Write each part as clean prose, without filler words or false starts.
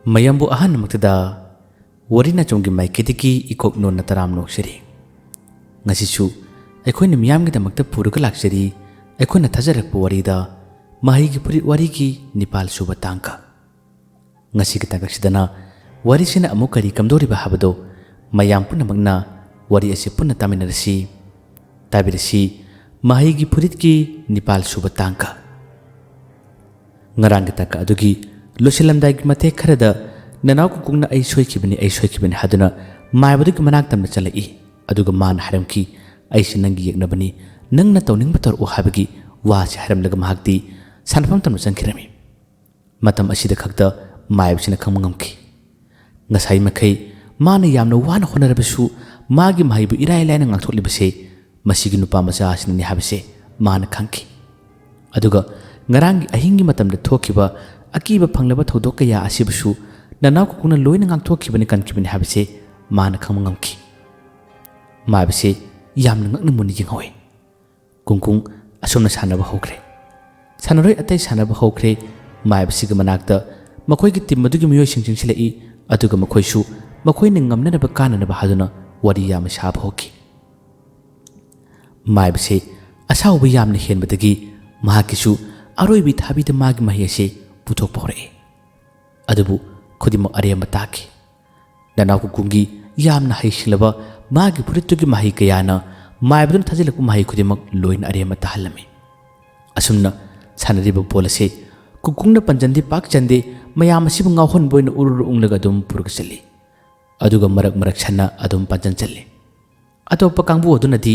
mayambu ahan maktada warina chonggi maikidiki ikok non taram noksari ngasisu aikoina miyamgi damakta puruga laksari aikoina thajarakpa warida mahigi purit warigi nipal suba tangka ngasi kitangaksidana warisina amukari kamdoriba habado mayam punamakna wari asi punna taminarasi tabirasi mahigi puritki nipal suba tangka ngarang taka adugi losilamdai mate kharada nanaw kukungna ai soikibani haduna maibadu manak tamna chalai aduga man haramki ai sinangi yeknabani nangna tawning bator u habagi wa se haramlaga mahakti sanfam tamna chankirami matam asida khakta maibsina khangmangamki ngasai makai mana yamna wana honarabasu magi mahibu irai laina ngangthoklibase masigi nupa macha asinani habase mana khangki aduga ngarangi ahingi matamda thokiba akiba phanglaba thodok kaya asibasu nanaw kukungna loina ngangthokibani kankibani habase mana khangmangamki maibse yamna ngakna muni jinghoy kungkung asomna sanaba hokre sanaroi atai sanaba hokre maibsiga manakta makhoi gi timmadugi miyo singching silai aduga makhoisu makhoina ngamnanaba kananaba haduna wari yam sab hoki maibse asawba yamna henbadagi mahakisu aroibi thabida magi mahiyase puthok pore adubu khudimo arema taki nanaw kukungi yamna haisilaba magi purittugi mahi kayana maibdun thajilakpu mahi khudimak loin arema tahalami asumna sanariba polase kukungna panjandi pak chande mayam asibu ngawhon boina ururu unglaga dum purgasali aduga marak sanna adum panjan challe atopa kangbu adunadi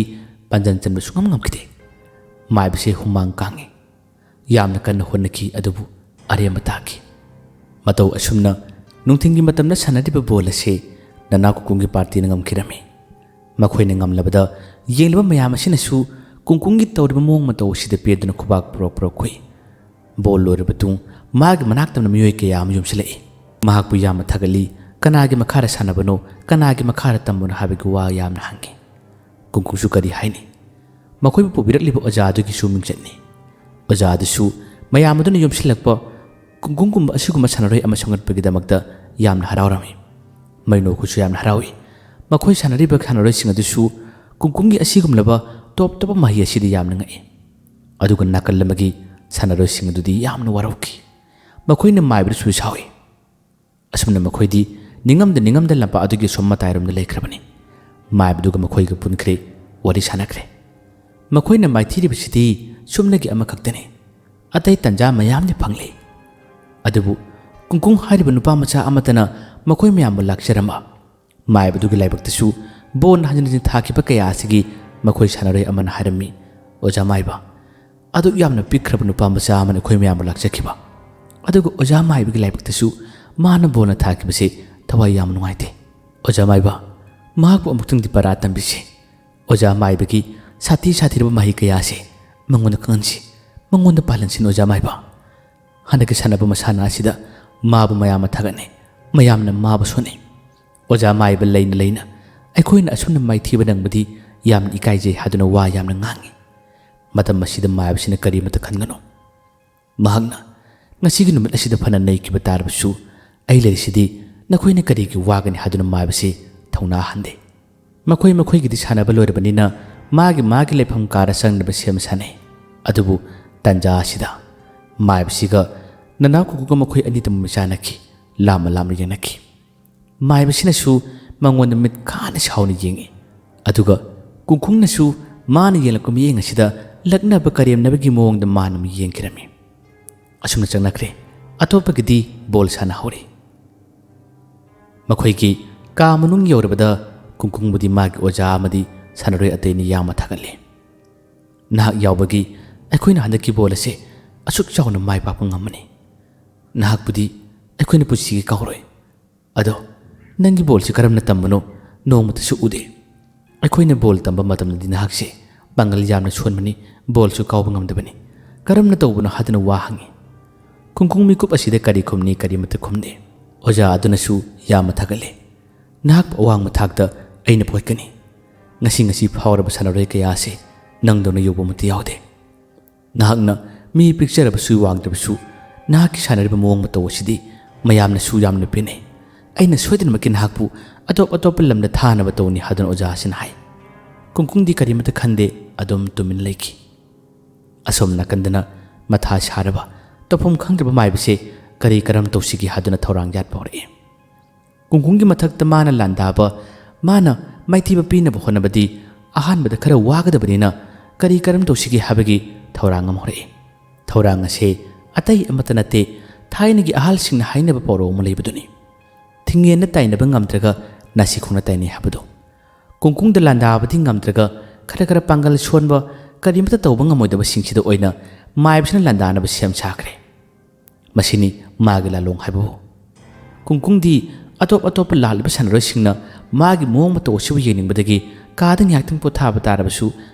panjan chanba sungam ngamkide maibse humang kangi yamna kan honnaki adubu arema taki matau asumna nungthingi matamna sanadiba bolase nana kukungi party na ngamkirami makhoina ngamlabada yenglaba mayam asinasu kungkungi tawriba mong matau sida peduna khubak pro khoi bol loribatung magi manaktamna miyoy kayam yumsilai mahakpu yam thagali kanagi makhara sanabano kanagi makhara tambuna habigu wa yamna hangi kungkungsu kari haini makhoibu pubirakliba ojadugi suming chatni ojadusu mayam aduna yumsilakpa kungkungkumba asiguma sanaroi ama songatpagidamakta yamna harawrami maino khusu yamna harawi makhoi sanariba khanaroi singadusu kungkungi asigumlaba top mahi asidi yamna ngai aduga nakallamagi sanaroi singadudi yamna warauki makhoina maibrusu sawi asumna makhoidi ningamda lampa adugi somma tairumna leikrabani maibduga makhoiga punkhre wari sanakre makhoina maithiribsidi sumnagi ama khaktani atai tanja mayamni phangle adubu kungkung hariba nupa macha amatana makhoi mayam laksharama maibdugi laibaktasu bon hanjin thakiba kaya asigi makhoi sanaroi amana harami oja maiba adu yamna pikrab nupa macha amana khoi mayam lakchakiba adugo oja maibigi laibaktasu mana bona thakibase thawai yam nuaite oja maiba mahakbu amuktung di para tambise oja maibigi sathirba mahi kaya se mangona kansi mangona palansin oja maiba hanaki sanaba masana asida mabu mayama thagane mayamna mabu sone oja maiba leina aikoina asumna maithiba nangbadi yamna ikaije haduna wa yamna ngangi matam masida maibsina kari mata khangano mahagna ngasigi numit asida phana nei kiba tarbasu ai lerisidi nakoina kari ki wagani haduna maibse thauna hande makhoi gidi sanaba loirabanina magi lefam kara sangnaba sem sane adubu tanja asida maibsiga nana kukuga makhoi ani tam misanaki lama yanaki maibsina su mangon mit khana sauni yengi aduga kungkungna su mana yelakum yenga sida lakna ba karem nabagi mong da manam yengkirami asumna changnakre atopa gidi bol sana hori makhoi ki ka manung yorabada kungkung budi magi oja amadi sanaroi ateni yama thagalle nahak yawbagi aikoina handaki bolase asuk chawna mai pa ngamani nahak budi aikoina pusi kauroi ado nangi bol si karamna tambano nomata su ude aikoina bol tamba matam di nahak se bangal yamna chonmani bol su kawba ngamdabani karamna tawbuna hadana wa hangi kungkung mi kup asida kari khumni kari mata khumne oja aduna su yama thagalle nahak awang mathakta aina poikani ngasi phawraba sanaroi kaya se nangdona yobo mati yaude nahakna mi picture ba su wang da su nahaki sanariba mong mato sidi ꯃꯌꯥꯝꯅꯁꯨ ꯌꯥꯝꯅ ꯄꯦꯟꯅꯩ ꯑꯩꯅ ꯁꯣꯏꯗꯅꯃꯛꯀꯤ ꯅꯍꯥꯛꯄꯨ ꯑꯇꯣꯞꯄ ꯂꯝꯗ ꯊꯥꯅꯕ ꯇꯧꯅꯤ ꯍꯥꯏꯗꯨꯅ ꯑꯣꯖꯥꯁꯤꯅ ꯍꯥꯏ ꯀꯨꯡꯀꯨꯡꯗꯤ ꯀꯔꯤꯃꯠꯇ ꯈꯟꯗꯦ ꯑꯗꯨꯝ ꯇꯨꯃꯤꯟ ꯂꯩꯈꯤ ꯑꯁꯣꯝ ꯅꯥꯀꯟꯗꯅ ꯃꯊꯥ ꯁꯥꯔꯕ ꯇꯧꯐꯝ ꯈꯪꯗ꯭ꯔꯕ ꯃꯥꯏꯕꯁꯦ ꯀꯔꯤ ꯀꯔꯝ ꯇꯧꯁꯤꯒꯦ ꯍꯥꯏꯗꯨꯅ ꯊꯧꯔꯥꯡ ꯌꯥꯠꯄ ꯍꯧꯔꯛꯏ ꯀꯨꯡꯀꯨꯡꯒꯤ ꯃꯊꯛꯇ ꯃꯥꯅ ꯂꯥꯟꯗꯥꯕ ꯃꯥꯅ ꯃꯥꯏꯊꯤꯕ ꯄꯤꯅꯕ ꯍꯣꯠꯅꯕꯗꯤ ꯑꯍꯥꯟꯕꯗ ꯈꯔ ꯋꯥꯒꯗꯕꯅꯤꯅ ꯀꯔꯤ ꯀꯔꯝ ꯇꯧꯁꯤꯒꯦ ꯍꯥꯏꯕꯒꯤ ꯊꯧꯔꯥꯡ ꯑꯃ ꯍꯧꯔꯛꯏ ꯊꯧꯔꯥꯡ ꯑꯁꯤ ꯑꯇꯩ ꯑꯃꯠꯇ ꯅꯠꯇꯦ ꯊꯥꯏꯅꯒꯤ ꯑꯍꯜꯁꯤꯡꯅ ꯍꯥꯏꯅꯕ ꯄꯥꯎꯔꯧ ꯑꯃ ꯂꯩꯕꯗꯨꯅꯤ ꯊꯤꯡꯉꯦꯟꯅ ꯇꯥꯏꯅꯕ ꯉꯝꯗ꯭ꯔꯒ ꯅꯥꯁꯤ ꯈꯣꯡꯅ ꯇꯥꯏꯅꯩ ꯍꯥꯏꯕꯗꯣ ꯀꯨꯡꯀꯨꯡꯗ ꯂꯥꯟꯗꯥꯕꯗꯤ ꯉꯝꯗ꯭ꯔꯒ ꯈꯔ ꯄꯥꯡꯒꯜ ꯁꯣꯟꯕ ꯀꯔꯤꯃꯠꯇ ꯇꯧꯕ ꯉꯝꯃꯣꯏꯗꯕꯁꯤꯡꯁꯤꯗ ꯑꯣꯏꯅ ꯃꯥꯏꯕꯁꯤꯅ ꯂꯥꯟꯗꯥꯅꯕ ꯁꯦꯝ ꯁꯥꯈ꯭ꯔꯦ ꯃꯁꯤꯅꯤ ꯃꯥꯒꯤ ꯂꯥꯂꯣꯡ ꯍꯥꯏꯕꯕꯨ ꯀꯨꯡꯀꯨꯡꯗꯤ ꯑꯇꯣꯞꯄ ꯂꯥꯛꯂꯤꯕ ꯁꯥꯟꯅꯔꯣꯏꯁꯤꯡꯅ ꯃꯥꯒꯤ ꯃꯑꯣꯡ ꯃꯇꯧ ꯑꯁꯤꯕꯨ ꯌꯦꯡꯅꯤꯡꯕꯗꯒꯤ ꯀꯥꯗ ꯉꯥꯏꯍꯥꯛꯇꯪ ꯄꯣꯊꯥꯕ ꯇꯥꯔꯕꯁꯨ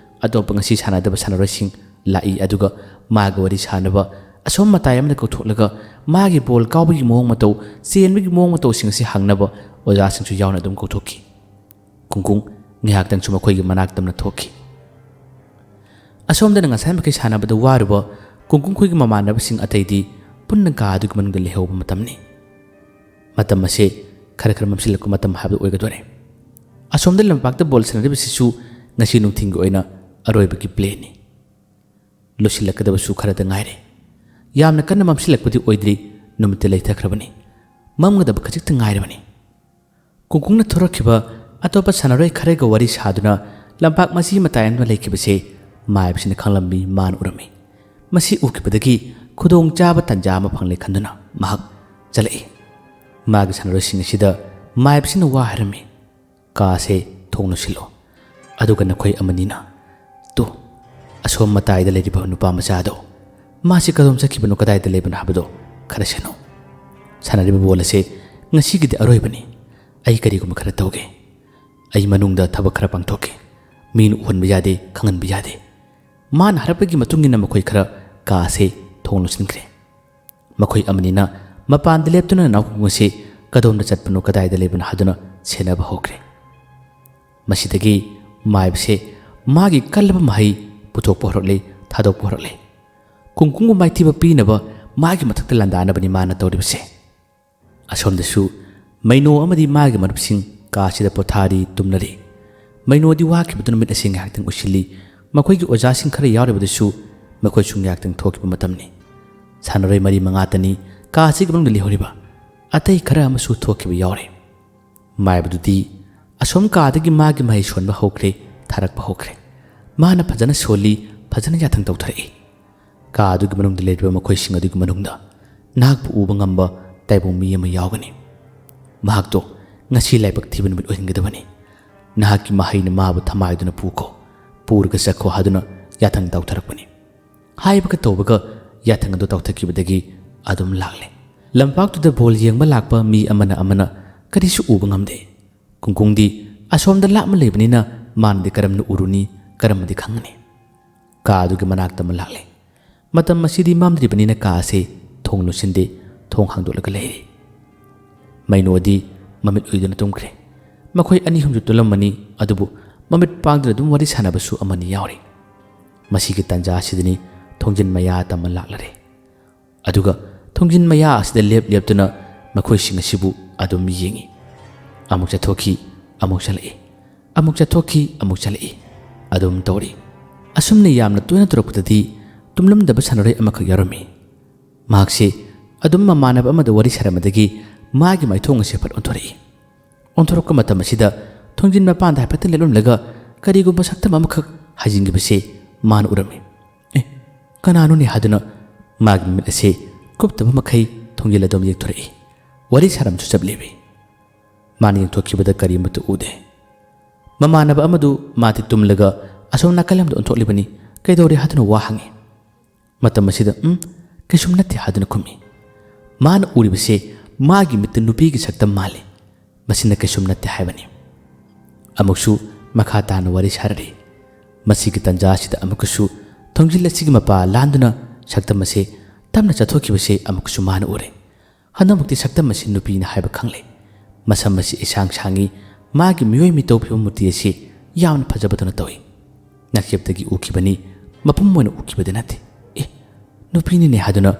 ꯑꯇꯣꯞꯄ ꯉꯁꯤ ꯁꯥꯟꯅꯗꯕ ꯁꯥꯟꯅꯔꯣꯏꯁꯤꯡ ꯂꯥꯛꯏ ꯑꯗꯨꯒ ꯃꯥꯒ ꯋꯥꯔꯤ ꯁꯥꯅꯕ ꯑꯁꯣꯝ ꯃꯇꯥꯏ ꯑꯃꯗ ꯀꯧꯊꯣꯛꯂꯒ ꯃꯥꯒꯤ ꯕꯣꯜ ꯀꯥꯎꯕꯒꯤ ꯃꯑꯣꯡ ꯃꯇꯧ ꯆꯦꯟꯕꯒꯤ ꯃꯑꯣꯡ ꯃꯇꯧꯁꯤꯡ ꯑꯁꯤ ꯍꯪꯅꯕ ꯑꯣꯖꯥꯁꯤꯡꯁꯨ ꯌꯥꯎꯅ ꯑꯗꯨꯝ ꯀꯧꯊꯣꯛꯈꯤ ꯀꯨꯡꯀꯨꯡ ꯉꯥꯏꯍꯥꯛꯇꯪꯁꯨ ꯃꯈꯣꯏꯒꯤ ꯃꯅꯥꯛꯇꯝꯅ ꯊꯣꯛꯈꯤ ꯑꯁꯣꯝꯗꯅ ꯉꯁꯥꯏ ꯃꯈꯩ ꯁꯥꯟꯅꯕꯗ ꯋꯥꯔꯨꯕ ꯀꯨꯡꯀꯨꯡꯈꯣꯏꯒꯤ ꯃꯃꯥꯟꯅꯕꯁꯤꯡ ꯑꯇꯩꯗꯤ ꯄꯨꯟꯅ ꯀꯥ ꯑꯗꯨꯒꯤ ꯃꯅꯨꯡꯗ ꯂꯩꯍꯧꯕ ꯃꯇꯝꯅꯤ ꯃꯇꯝ ꯑꯁꯤ ꯈꯔ ꯃꯝꯁꯤꯜꯂꯛꯄ ꯃꯇꯝ ꯍꯥꯏꯕꯗꯨ ꯑꯣꯏꯒꯗꯣꯔꯦ ꯑꯁꯣꯝꯗ ꯂꯝꯄꯥꯛꯇ ꯕꯣꯜ ꯁꯥꯟꯅꯔꯤꯕꯁꯤꯁꯨ ꯉꯁꯤ ꯅꯨꯡꯊꯤꯡꯒꯤ ꯑꯣꯏꯅ ꯑꯔꯣꯏꯕꯒꯤ ꯄ꯭ꯂꯦꯅꯤ ꯂꯣꯏꯁꯤꯜꯂꯛꯀꯗꯕꯁꯨ ꯈꯔꯗ ꯉꯥꯏꯔꯦ ꯌꯥꯝꯅ ꯀꯟꯅ ꯃꯝꯁꯤꯜꯂꯛꯄꯗꯤ ꯑꯣꯏꯗ꯭ꯔꯤ ꯅꯨꯃꯤꯠꯇ ꯂꯩꯊꯈ꯭ꯔꯕꯅꯤ ꯃꯝꯒꯗꯕ ꯈꯖꯤꯛꯇ ꯉꯥꯏꯔꯕꯅꯤ ꯀꯨꯡꯀꯨꯡꯅ ꯊꯣꯔꯛꯈꯤꯕ ꯑꯇꯣꯞꯄ ꯁꯥꯟꯅꯔꯣꯏ ꯈꯔꯒ ꯋꯥꯔꯤ ꯁꯥꯗꯨꯅ ꯂꯝꯄꯥꯛ ꯃꯁꯤ ꯃꯇꯥꯏ ꯑꯃꯗ ꯂꯩꯈꯤꯕꯁꯦ ꯃꯥꯏꯕꯁꯤꯅ ꯈꯪꯂꯝꯃꯤ ꯃꯥꯅ ꯎꯔꯝꯃꯤ ꯃꯁꯤ ꯎꯈꯤꯕꯗꯒꯤ ꯈꯨꯗꯣꯡꯆꯥꯕ ꯇꯟꯖꯥ ꯑꯃ ꯐꯪꯂꯦ ꯈꯟꯗꯨꯅ ꯃꯍꯥꯛ ꯆꯠꯂꯛꯏ ꯃꯥꯒꯤ ꯁꯥꯟꯅꯔꯣꯏꯁꯤꯡ ꯑꯁꯤꯗ ꯃꯥꯏꯕꯁꯤꯅ ꯋꯥ ꯍꯥꯏꯔꯝꯃꯤ ꯀꯥꯁꯦ ꯊꯣꯡ ꯂꯣꯟꯁꯤꯜꯂꯣ ꯑꯗꯨꯒ ꯅꯈꯣꯏ ꯑꯃꯅꯤꯅ ꯇꯨ ꯑꯁꯣꯝ ꯃꯇꯥꯏꯗ ꯂꯩꯔꯤꯕ ꯅꯨꯄꯥ ꯃꯆꯥꯗꯣ ꯃꯥꯁꯤ ꯀꯗꯣꯝ ꯆꯠꯈꯤꯕꯅꯣ ꯀꯗꯥꯏꯗ ꯂꯩꯕꯅꯣ ꯍꯥꯏꯕꯗꯣ ꯈꯔ ꯁꯦꯟꯅꯧ ꯁꯥꯟꯅꯔꯤꯕ ꯕꯣꯜ ꯑꯁꯤ ꯉꯁꯤꯒꯤꯗꯤ ꯑꯔꯣꯏꯕꯅꯤ ꯑꯩ ꯀꯔꯤꯒꯨꯝꯕ ꯈꯔ ꯇꯧꯒꯦ ꯑꯩ ꯃꯅꯨꯡꯗ ꯊꯕꯛ ꯈꯔ ꯄꯥꯡꯊꯣꯛꯀꯦ ꯃꯤꯅ ꯎꯍꯟꯕ ꯌꯥꯗꯦ ꯈꯪꯍꯟꯕ ꯌꯥꯗꯦ ꯃꯥꯅ ꯍꯥꯏꯔꯛꯄꯒꯤ ꯃꯇꯨꯡ ꯏꯟꯅ ꯃꯈꯣꯏ ꯈꯔ ꯀꯥ ꯑꯁꯤ ꯊꯣꯡ ꯂꯣꯟꯁꯤꯟꯈ꯭ꯔꯦ ꯃꯈꯣꯏ ꯑꯃꯅꯤꯅ ꯃꯄꯥꯟꯗ ꯂꯦꯞꯇꯨꯅ ꯅꯥꯎꯀꯨꯡ ꯑꯁꯤ ꯀꯗꯣꯝꯗ ꯆꯠꯄꯅꯣ ꯀꯗꯥꯏꯗ ꯂꯩꯕꯅꯣ ꯍꯥꯏꯗꯨꯅ ꯁꯦꯟꯅꯕ ꯍꯧꯈ꯭ꯔꯦ ꯃꯁꯤꯗꯒꯤ ꯃꯥꯏꯕꯁꯦ ꯃꯥꯒꯤ ꯀꯜꯂꯕ ꯃꯍꯩ ꯄꯨꯊꯣꯛꯄ ꯍꯧꯔꯛꯂꯦ ꯊꯥꯗꯣꯛꯄ ꯍꯧꯔꯛꯂꯦ ꯀꯨꯡꯀꯨꯡꯕꯨ ꯃꯥꯏꯊꯤꯕ ꯄꯤꯅꯕ ꯃꯥꯒꯤ ꯃꯊꯛꯇ ꯂꯥꯟꯗꯥꯅꯕꯅꯤ ꯃꯥꯅ ꯇꯧꯔꯤꯕꯁꯦ ꯑꯁꯣꯝꯗꯁꯨ ꯃꯩꯅꯣ ꯑꯃꯗꯤ ꯃꯥꯒꯤ ꯃꯔꯨꯞꯁꯤꯡ ꯀꯥꯁꯤꯗ ꯄꯣꯊꯥꯔꯤ ꯇꯨꯝꯅꯔꯤ ꯃꯩꯅꯣꯗꯤ ꯋꯥꯈꯤꯕꯗꯨ ꯅꯨꯃꯤꯠ ꯑꯁꯤ ꯉꯥꯏꯍꯥꯛꯇꯪ ꯎꯁꯤꯜꯂꯤ ꯃꯈꯣꯏꯒꯤ ꯑꯣꯖꯥꯁꯤꯡ ꯈꯔ ꯌꯥꯎꯔꯤꯕꯗꯨꯁꯨ ꯃꯈꯣꯏꯁꯨ ꯉꯥꯏꯍꯥꯛꯇꯪ ꯊꯣꯛꯈꯤꯕ ꯃꯇꯝꯅꯤ ꯁꯥꯟꯅꯔꯣꯏ 4-5ꯇꯅꯤ ꯀꯥ ꯑꯁꯤꯒꯤ ꯃꯅꯨꯡꯗ ꯂꯩꯍꯧꯔꯤꯕ ꯑꯇꯩ ꯈꯔ ꯑꯃꯁꯨ ꯊꯣꯛꯈꯤꯕ ꯌꯥꯎꯔꯦ ꯃꯥꯏꯕꯗꯨꯗꯤ ꯑꯁꯣꯝ ꯀꯥꯗꯒꯤ ꯃꯥꯒꯤ ꯃꯍꯩ ꯁꯣꯟꯕ ꯍꯧꯈ꯭ꯔꯦ ꯊꯥꯔꯛꯄ ꯍꯧꯈ꯭ꯔꯦ ꯃꯥꯅ ꯐꯖꯅ ꯁꯣꯜꯂꯤ ꯐꯖꯅ ꯌꯥꯊꯪ ꯇꯧꯊꯔꯛꯏ ꯀꯥ ꯑꯗꯨꯒꯤ ꯃꯅꯨꯡꯗ ꯂꯩꯔꯤꯕ ꯃꯈꯣꯏꯁꯤꯡ ꯑꯗꯨꯒꯤ ꯃꯅꯨꯡꯗ ꯅꯍꯥꯛꯄꯨ ꯎꯕ ꯉꯝꯕ ꯇꯥꯏꯕꯪ ꯃꯤ ꯑꯃ ꯌꯥꯎꯒꯅꯤ ꯃꯍꯥꯛꯇꯣ ꯉꯁꯤ ꯂꯥꯏꯕꯛ ꯊꯤꯕ ꯅꯨꯃꯤꯠ ꯑꯣꯏꯍꯟꯒꯗꯕꯅꯤ ꯅꯍꯥꯛꯀꯤ ꯃꯍꯩꯅ ꯃꯥꯕꯨ ꯊꯃꯥꯏꯗꯨꯅ ꯄꯨꯈꯣ ꯄꯨꯔꯒ ꯆꯠꯈꯣ ꯍꯥꯏꯗꯨꯅ ꯌꯥꯊꯪ ꯇꯧꯊꯔꯛꯄꯅꯤ ꯍꯥꯏꯕꯒ ꯇꯧꯕꯒ ꯌꯥꯊꯪ ꯑꯗꯨ ꯇꯧꯊꯈꯤꯕꯗꯒꯤ ꯑꯗꯨꯝ ꯂꯥꯛꯂꯦ ꯂꯝꯄꯥꯛꯇꯨꯗ ꯕꯣꯜ ꯌꯦꯡꯕ ꯂꯥꯛꯄ ꯃꯤ ꯑꯃꯅ ꯀꯔꯤꯁꯨ ꯎꯕ ꯉꯝꯗꯦ ꯀꯨꯡꯀꯨꯡꯗꯤ ꯑꯁꯣꯝꯗ ꯂꯥꯞꯅ ꯂꯩꯕꯅꯤꯅ ꯃꯥꯅꯗꯤ ꯀꯔꯝꯅ ꯎꯔꯨꯅꯤ ꯀꯔꯝꯅꯗꯤ ꯈꯪꯒꯅꯤ ꯀꯥ ꯑꯗꯨꯒꯤ ꯃꯅꯥꯛꯇ ꯑꯃ ꯂꯥꯛꯂꯦ ꯃꯇꯝ ꯑꯁꯤꯗꯤ ꯃꯝꯗ꯭ꯔꯤꯕꯅꯤꯅ ꯀꯥ ꯑꯁꯤ ꯊꯣꯡ ꯂꯣꯟꯁꯤꯟꯗꯦ ꯊꯣꯡ ꯍꯥꯡꯗꯣꯛꯂꯒ ꯂꯩꯔꯤ ꯃꯩꯅꯣꯗꯤ ꯃꯃꯤꯠ ꯎꯏꯗꯨꯅ ꯇꯨꯝꯈ꯭ꯔꯦ ꯃꯈꯣꯏ 2-3ꯁꯨ ꯇꯨꯝꯂꯝꯃꯅꯤ ꯑꯗꯨꯕꯨ ꯃꯃꯤꯠ ꯄꯥꯡꯗꯨꯅ ꯑꯗꯨꯝ ꯋꯥꯔꯤ ꯁꯥꯟꯅꯕꯁꯨ ꯑꯃꯅꯤ ꯌꯥꯎꯔꯤ ꯃꯁꯤꯒꯤ ꯇꯥꯟꯖꯥ ꯑꯁꯤꯗꯅꯤ ꯊꯣꯡꯖꯤꯟ ꯃꯌꯥ ꯇꯝꯃ ꯂꯥꯛꯂꯔꯦ ꯑꯗꯨꯒ ꯊꯣꯡꯖꯤꯟ ꯃꯌꯥ ꯑꯁꯤꯗ ꯂꯦꯞꯇꯨꯅ ꯃꯈꯣꯏꯁꯤꯡ ꯑꯁꯤꯕꯨ ꯑꯗꯨꯝ ꯌꯦꯡꯉꯤ ꯑꯃꯨꯛ ꯆꯠꯊꯣꯛꯈꯤ ꯑꯃꯨꯛ ꯆꯠꯂꯛꯏ ꯑꯃꯨꯛ ꯆꯠꯊꯣꯛꯈꯤ ꯑꯃꯨꯛ ꯆꯠꯂꯛꯏ ꯑꯗꯨꯝ ꯇꯧꯔꯤ ꯑꯁꯨꯝꯅ ꯌꯥꯝꯅ ꯇꯣꯏꯅ ꯇꯧꯔꯛꯄꯗꯗꯤ ꯇꯨꯝꯂꯝꯗꯕ ꯁꯥꯟꯅꯔꯣꯏ ꯑꯃꯈꯛ ꯌꯥꯎꯔꯝꯃꯤ ꯃꯍꯥꯛꯁꯤ ꯑꯗꯨꯝ ꯃꯃꯥꯟꯅꯕ ꯑꯃꯗ ꯋꯥꯔꯤ ꯁꯥꯔꯝꯕꯗꯒꯤ ꯃꯥꯒꯤ ꯃꯥꯏꯊꯣꯡ ꯑꯁꯤ ꯐꯠ ꯑꯣꯟꯊꯣꯔꯛꯏ ꯑꯣꯟꯊꯣꯔꯛꯄ ꯃꯇꯝ ꯑꯁꯤꯗ ꯊꯣꯡꯖꯤꯟ ꯃꯄꯥꯟꯗ ꯍꯥꯏꯐꯦꯠꯇꯪ ꯂꯦꯞꯂꯝꯂꯒ ꯀꯔꯤꯒꯨꯝꯕ ꯁꯛꯇꯝ ꯑꯃꯈꯛ ꯍꯥꯏꯖꯤꯟꯈꯤꯕꯁꯤ ꯃꯥꯅ ꯎꯔꯝꯃꯤ ꯀꯅꯥꯅꯣꯅꯦ ꯍꯥꯏꯗꯨꯅ ꯃꯥꯒꯤ ꯃꯤꯠ ꯑꯁꯤ ꯀꯨꯞꯇꯕ ꯃꯈꯩ ꯊꯣꯡꯖꯤꯜ ꯑꯗꯨꯝ ꯌꯦꯡꯊꯣꯔꯛꯏ ꯋꯥꯔꯤ ꯁꯥꯔꯝꯁꯨ ꯆꯞ ꯂꯦꯞꯄꯤ ꯃꯥꯅ ꯌꯦꯡꯊꯣꯛꯈꯤꯕꯗ ꯀꯔꯤꯃꯠꯇ ꯎꯗꯦ ꯃꯃꯥꯟꯅꯕ ꯑꯃꯗꯨ ꯃꯥꯗꯤ ꯇꯨꯝꯂꯒ ꯑꯁꯣꯝ ꯅꯥꯀꯜ ꯑꯃꯗ ꯑꯣꯟꯊꯣꯛꯂꯤꯕꯅꯤ ꯀꯩꯗꯧꯔꯦ ꯍꯥꯏꯗꯨꯅ ꯋꯥ ꯍꯪꯉꯤ ꯃꯇꯝ ꯑꯁꯤꯗ ꯀꯩꯁꯨꯝ ꯅꯠꯇꯦ ꯍꯥꯏꯗꯨꯅ ꯈꯨꯝꯃꯤ ꯃꯥꯅ ꯎꯔꯤꯕꯁꯦ ꯃꯥꯒꯤ ꯃꯤꯠꯇ ꯅꯨꯄꯤꯒꯤ ꯁꯛꯇꯝ ꯃꯥꯜꯂꯤ ꯃꯁꯤꯅ ꯀꯩꯁꯨꯝ ꯅꯠꯇꯦ ꯍꯥꯏꯕꯅꯤ ꯑꯃꯨꯛꯁꯨ ꯃꯈꯥ ꯇꯥꯅ ꯋꯥꯔꯤ ꯁꯥꯔꯔꯤ ꯃꯁꯤꯒꯤ ꯇꯟꯖꯥ ꯑꯁꯤꯗ ꯑꯃꯨꯛꯀꯁꯨ ꯊꯣꯡꯖꯤꯜ ꯑꯁꯤꯒꯤ ꯃꯄꯥ ꯂꯥꯟꯗꯨꯅ ꯁꯛꯇꯝ ꯑꯁꯤ ꯇꯞꯅ ꯆꯠꯊꯣꯛꯈꯤꯕꯁꯦ ꯑꯃꯨꯛꯁꯨ ꯃꯥꯅ ꯎꯔꯦ ꯍꯟꯗꯛꯃꯛꯇꯤ ꯁꯛꯇꯝ ꯑꯁꯤ ꯅꯨꯄꯤꯅ ꯍꯥꯏꯕ ꯈꯪꯂꯦ ꯃꯁꯝ ꯑꯁꯤ ꯏꯁꯥꯡ ꯁꯥꯡꯉꯤ ꯃꯥꯒꯤ ꯃꯤꯑꯣꯏ ꯃꯤꯇꯧ ꯐꯤꯕꯝ ꯃꯨꯔꯇꯤ ꯑꯁꯤ ꯌꯥꯝꯅ ꯐꯖꯕꯗꯨꯅ ꯇꯧꯏ ꯅꯥꯛꯆꯦꯞꯇꯒꯤ ꯎꯈꯤꯕꯅꯤ ꯃꯄꯨꯝ ꯑꯣꯏꯅ ꯎꯈꯤꯕꯗꯤ ꯅꯠꯇꯦ ꯅꯨꯄꯤꯅꯤꯅꯦ ꯍꯥꯏꯗꯨꯅ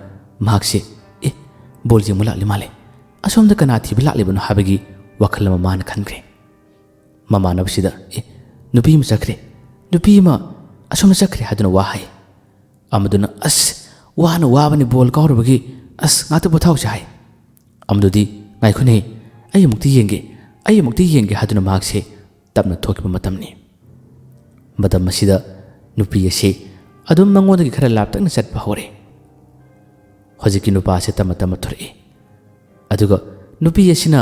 ꯃꯍꯥꯛꯁꯦ ꯕꯣꯜ ꯌꯦꯡꯕ ꯂꯥꯛꯂꯤ ꯃꯥꯜꯂꯦ asomda kana thiba laklibano habagi wakhal ma man khankhre mamanabsida nupi ma chakre nupi ma asomda chakre haduna wa hai amaduna as wana wabani bol kawrubagi as ngata bothau chai amdudi ngai khune ai mukti yenge haduna makse tapna thokiba matamni madam masida nupi ase adum mangodagi khara laptakna chatpa hore hojiki nupa ase tama thore aduga nupi asina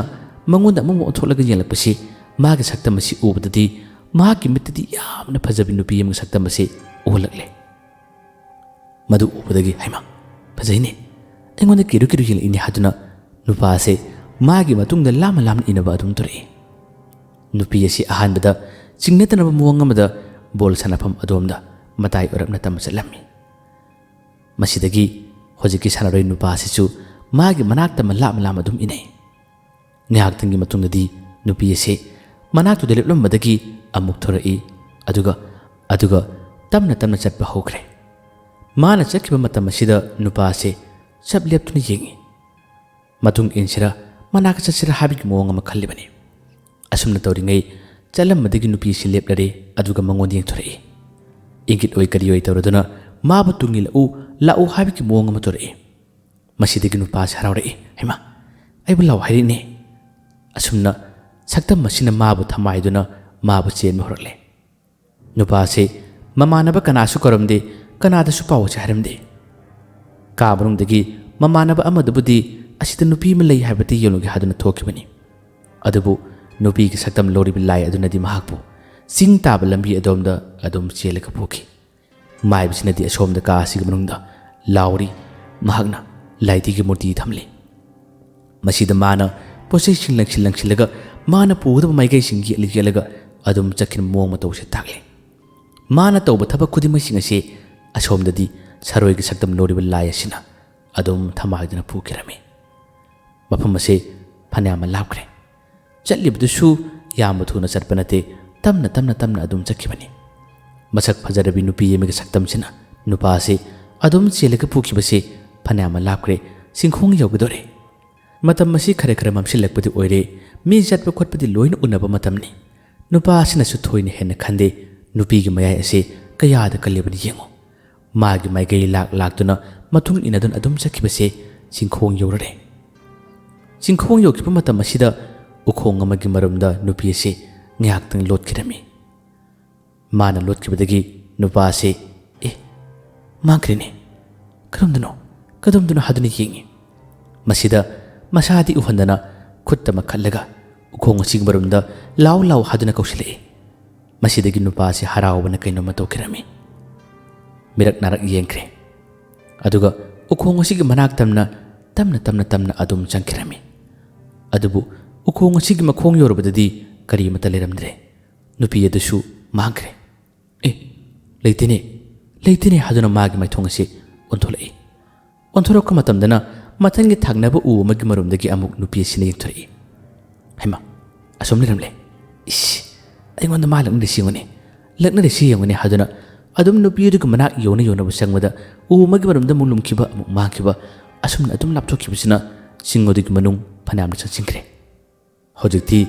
mangoda mamu tholaga yelakpasi magi saktamasi ubadadi magi mittadi yamna phajabi nupi am saktamasi ulakle madu ubadagi haima phajaine engonda kiru yel ini haduna nupa ase magi matungda lama inaba adum thore nupi ase ahanbada chingnatana muwangamada bol sanafam adomda matai orapna tamasalami masidagi hojiki sanaroi nupa asichu magi manakta lama adum inai ngaktangi matungdadi nupi ase manaktu deliplammadagi amuk thorai aduga tamna chatpa hokre mana chakkiba matam asida nupa ase chap leptuna yengi matung insira manaka chatsira habiki mawang ama khallibani asumna tawringai chalammadagi nupi si leplare aduga mangon yeng thorai ingit oi kari oi tawraduna mabu tungil lau habiki mawang ama thorai masidagi nupa sarawre hema aibu law hairine asumna saktam masina mabu thamaiduna mabu chen mohorle nupa se mamanaba kanasu karamde kanada su pawo charamde kabrungdagi mamanaba amadubudi asita nupi ma lei habati yonugi haduna thokibani adubu nupi ki saktam lori bilai adunadi mahakpu sing taba lambi adomda adum chelaka phoki mai bisinadi asomda ka asiga manungda lauri mahagna laitigi murti thamle masida mana posai silangsilaga mana puudaba maigai singi ligelaga adum chakhin mong ma tawse takle mana tawba thaba khudima singase asomdadi saroi gi saktam lori bilai asina adum thamagdina phukirami mafam ase phanama lapkre chatlibdusu yambu thuna chatpanate tamna adum chakkibani masak phajarabi nupi yemega saktam sina nupa ase adum chelaka phukibase phanama lapkre singkhong yogdore matam masi khare mamsilakpadi oire mi jatpa khotpadi loina unaba matamni nupa asina su thoine henna khande nupi gi mayai ase kayada kalibani yengo magi maigai laktuna mathung inadun adum chakkibase singkhong yorare singkhong yokipa matam asida ukhong amagi marumda nupi ase ngyaktang lotkirami mana lotkibadagi nupa ase mangkrine kadamduna haduni yengi masida masadi uhandana khutta makhallaga ukhong asig marumda law haduna kausile masidagi nupa ase harawbana kaino matokirami mirak narak yengkre aduga ukhong asigi manak tamna adum chankirami adubu ukhong asigi makhong yorobadadi kari mata leramdre nupi adusu mangkre leitine haduna magi maithong ase ontholokka matamdana mathangi thagnaba u amagi marumdagi amuk nupi asina yengthori hema asomni ramle aingonda malakni singone lakna resi yengone haduna adum nupi du mana yona busangmada u amagi marumda mulum kiba amuk makiba asumna adum lapthokibasina singodi manung phanam chachinkre hojikti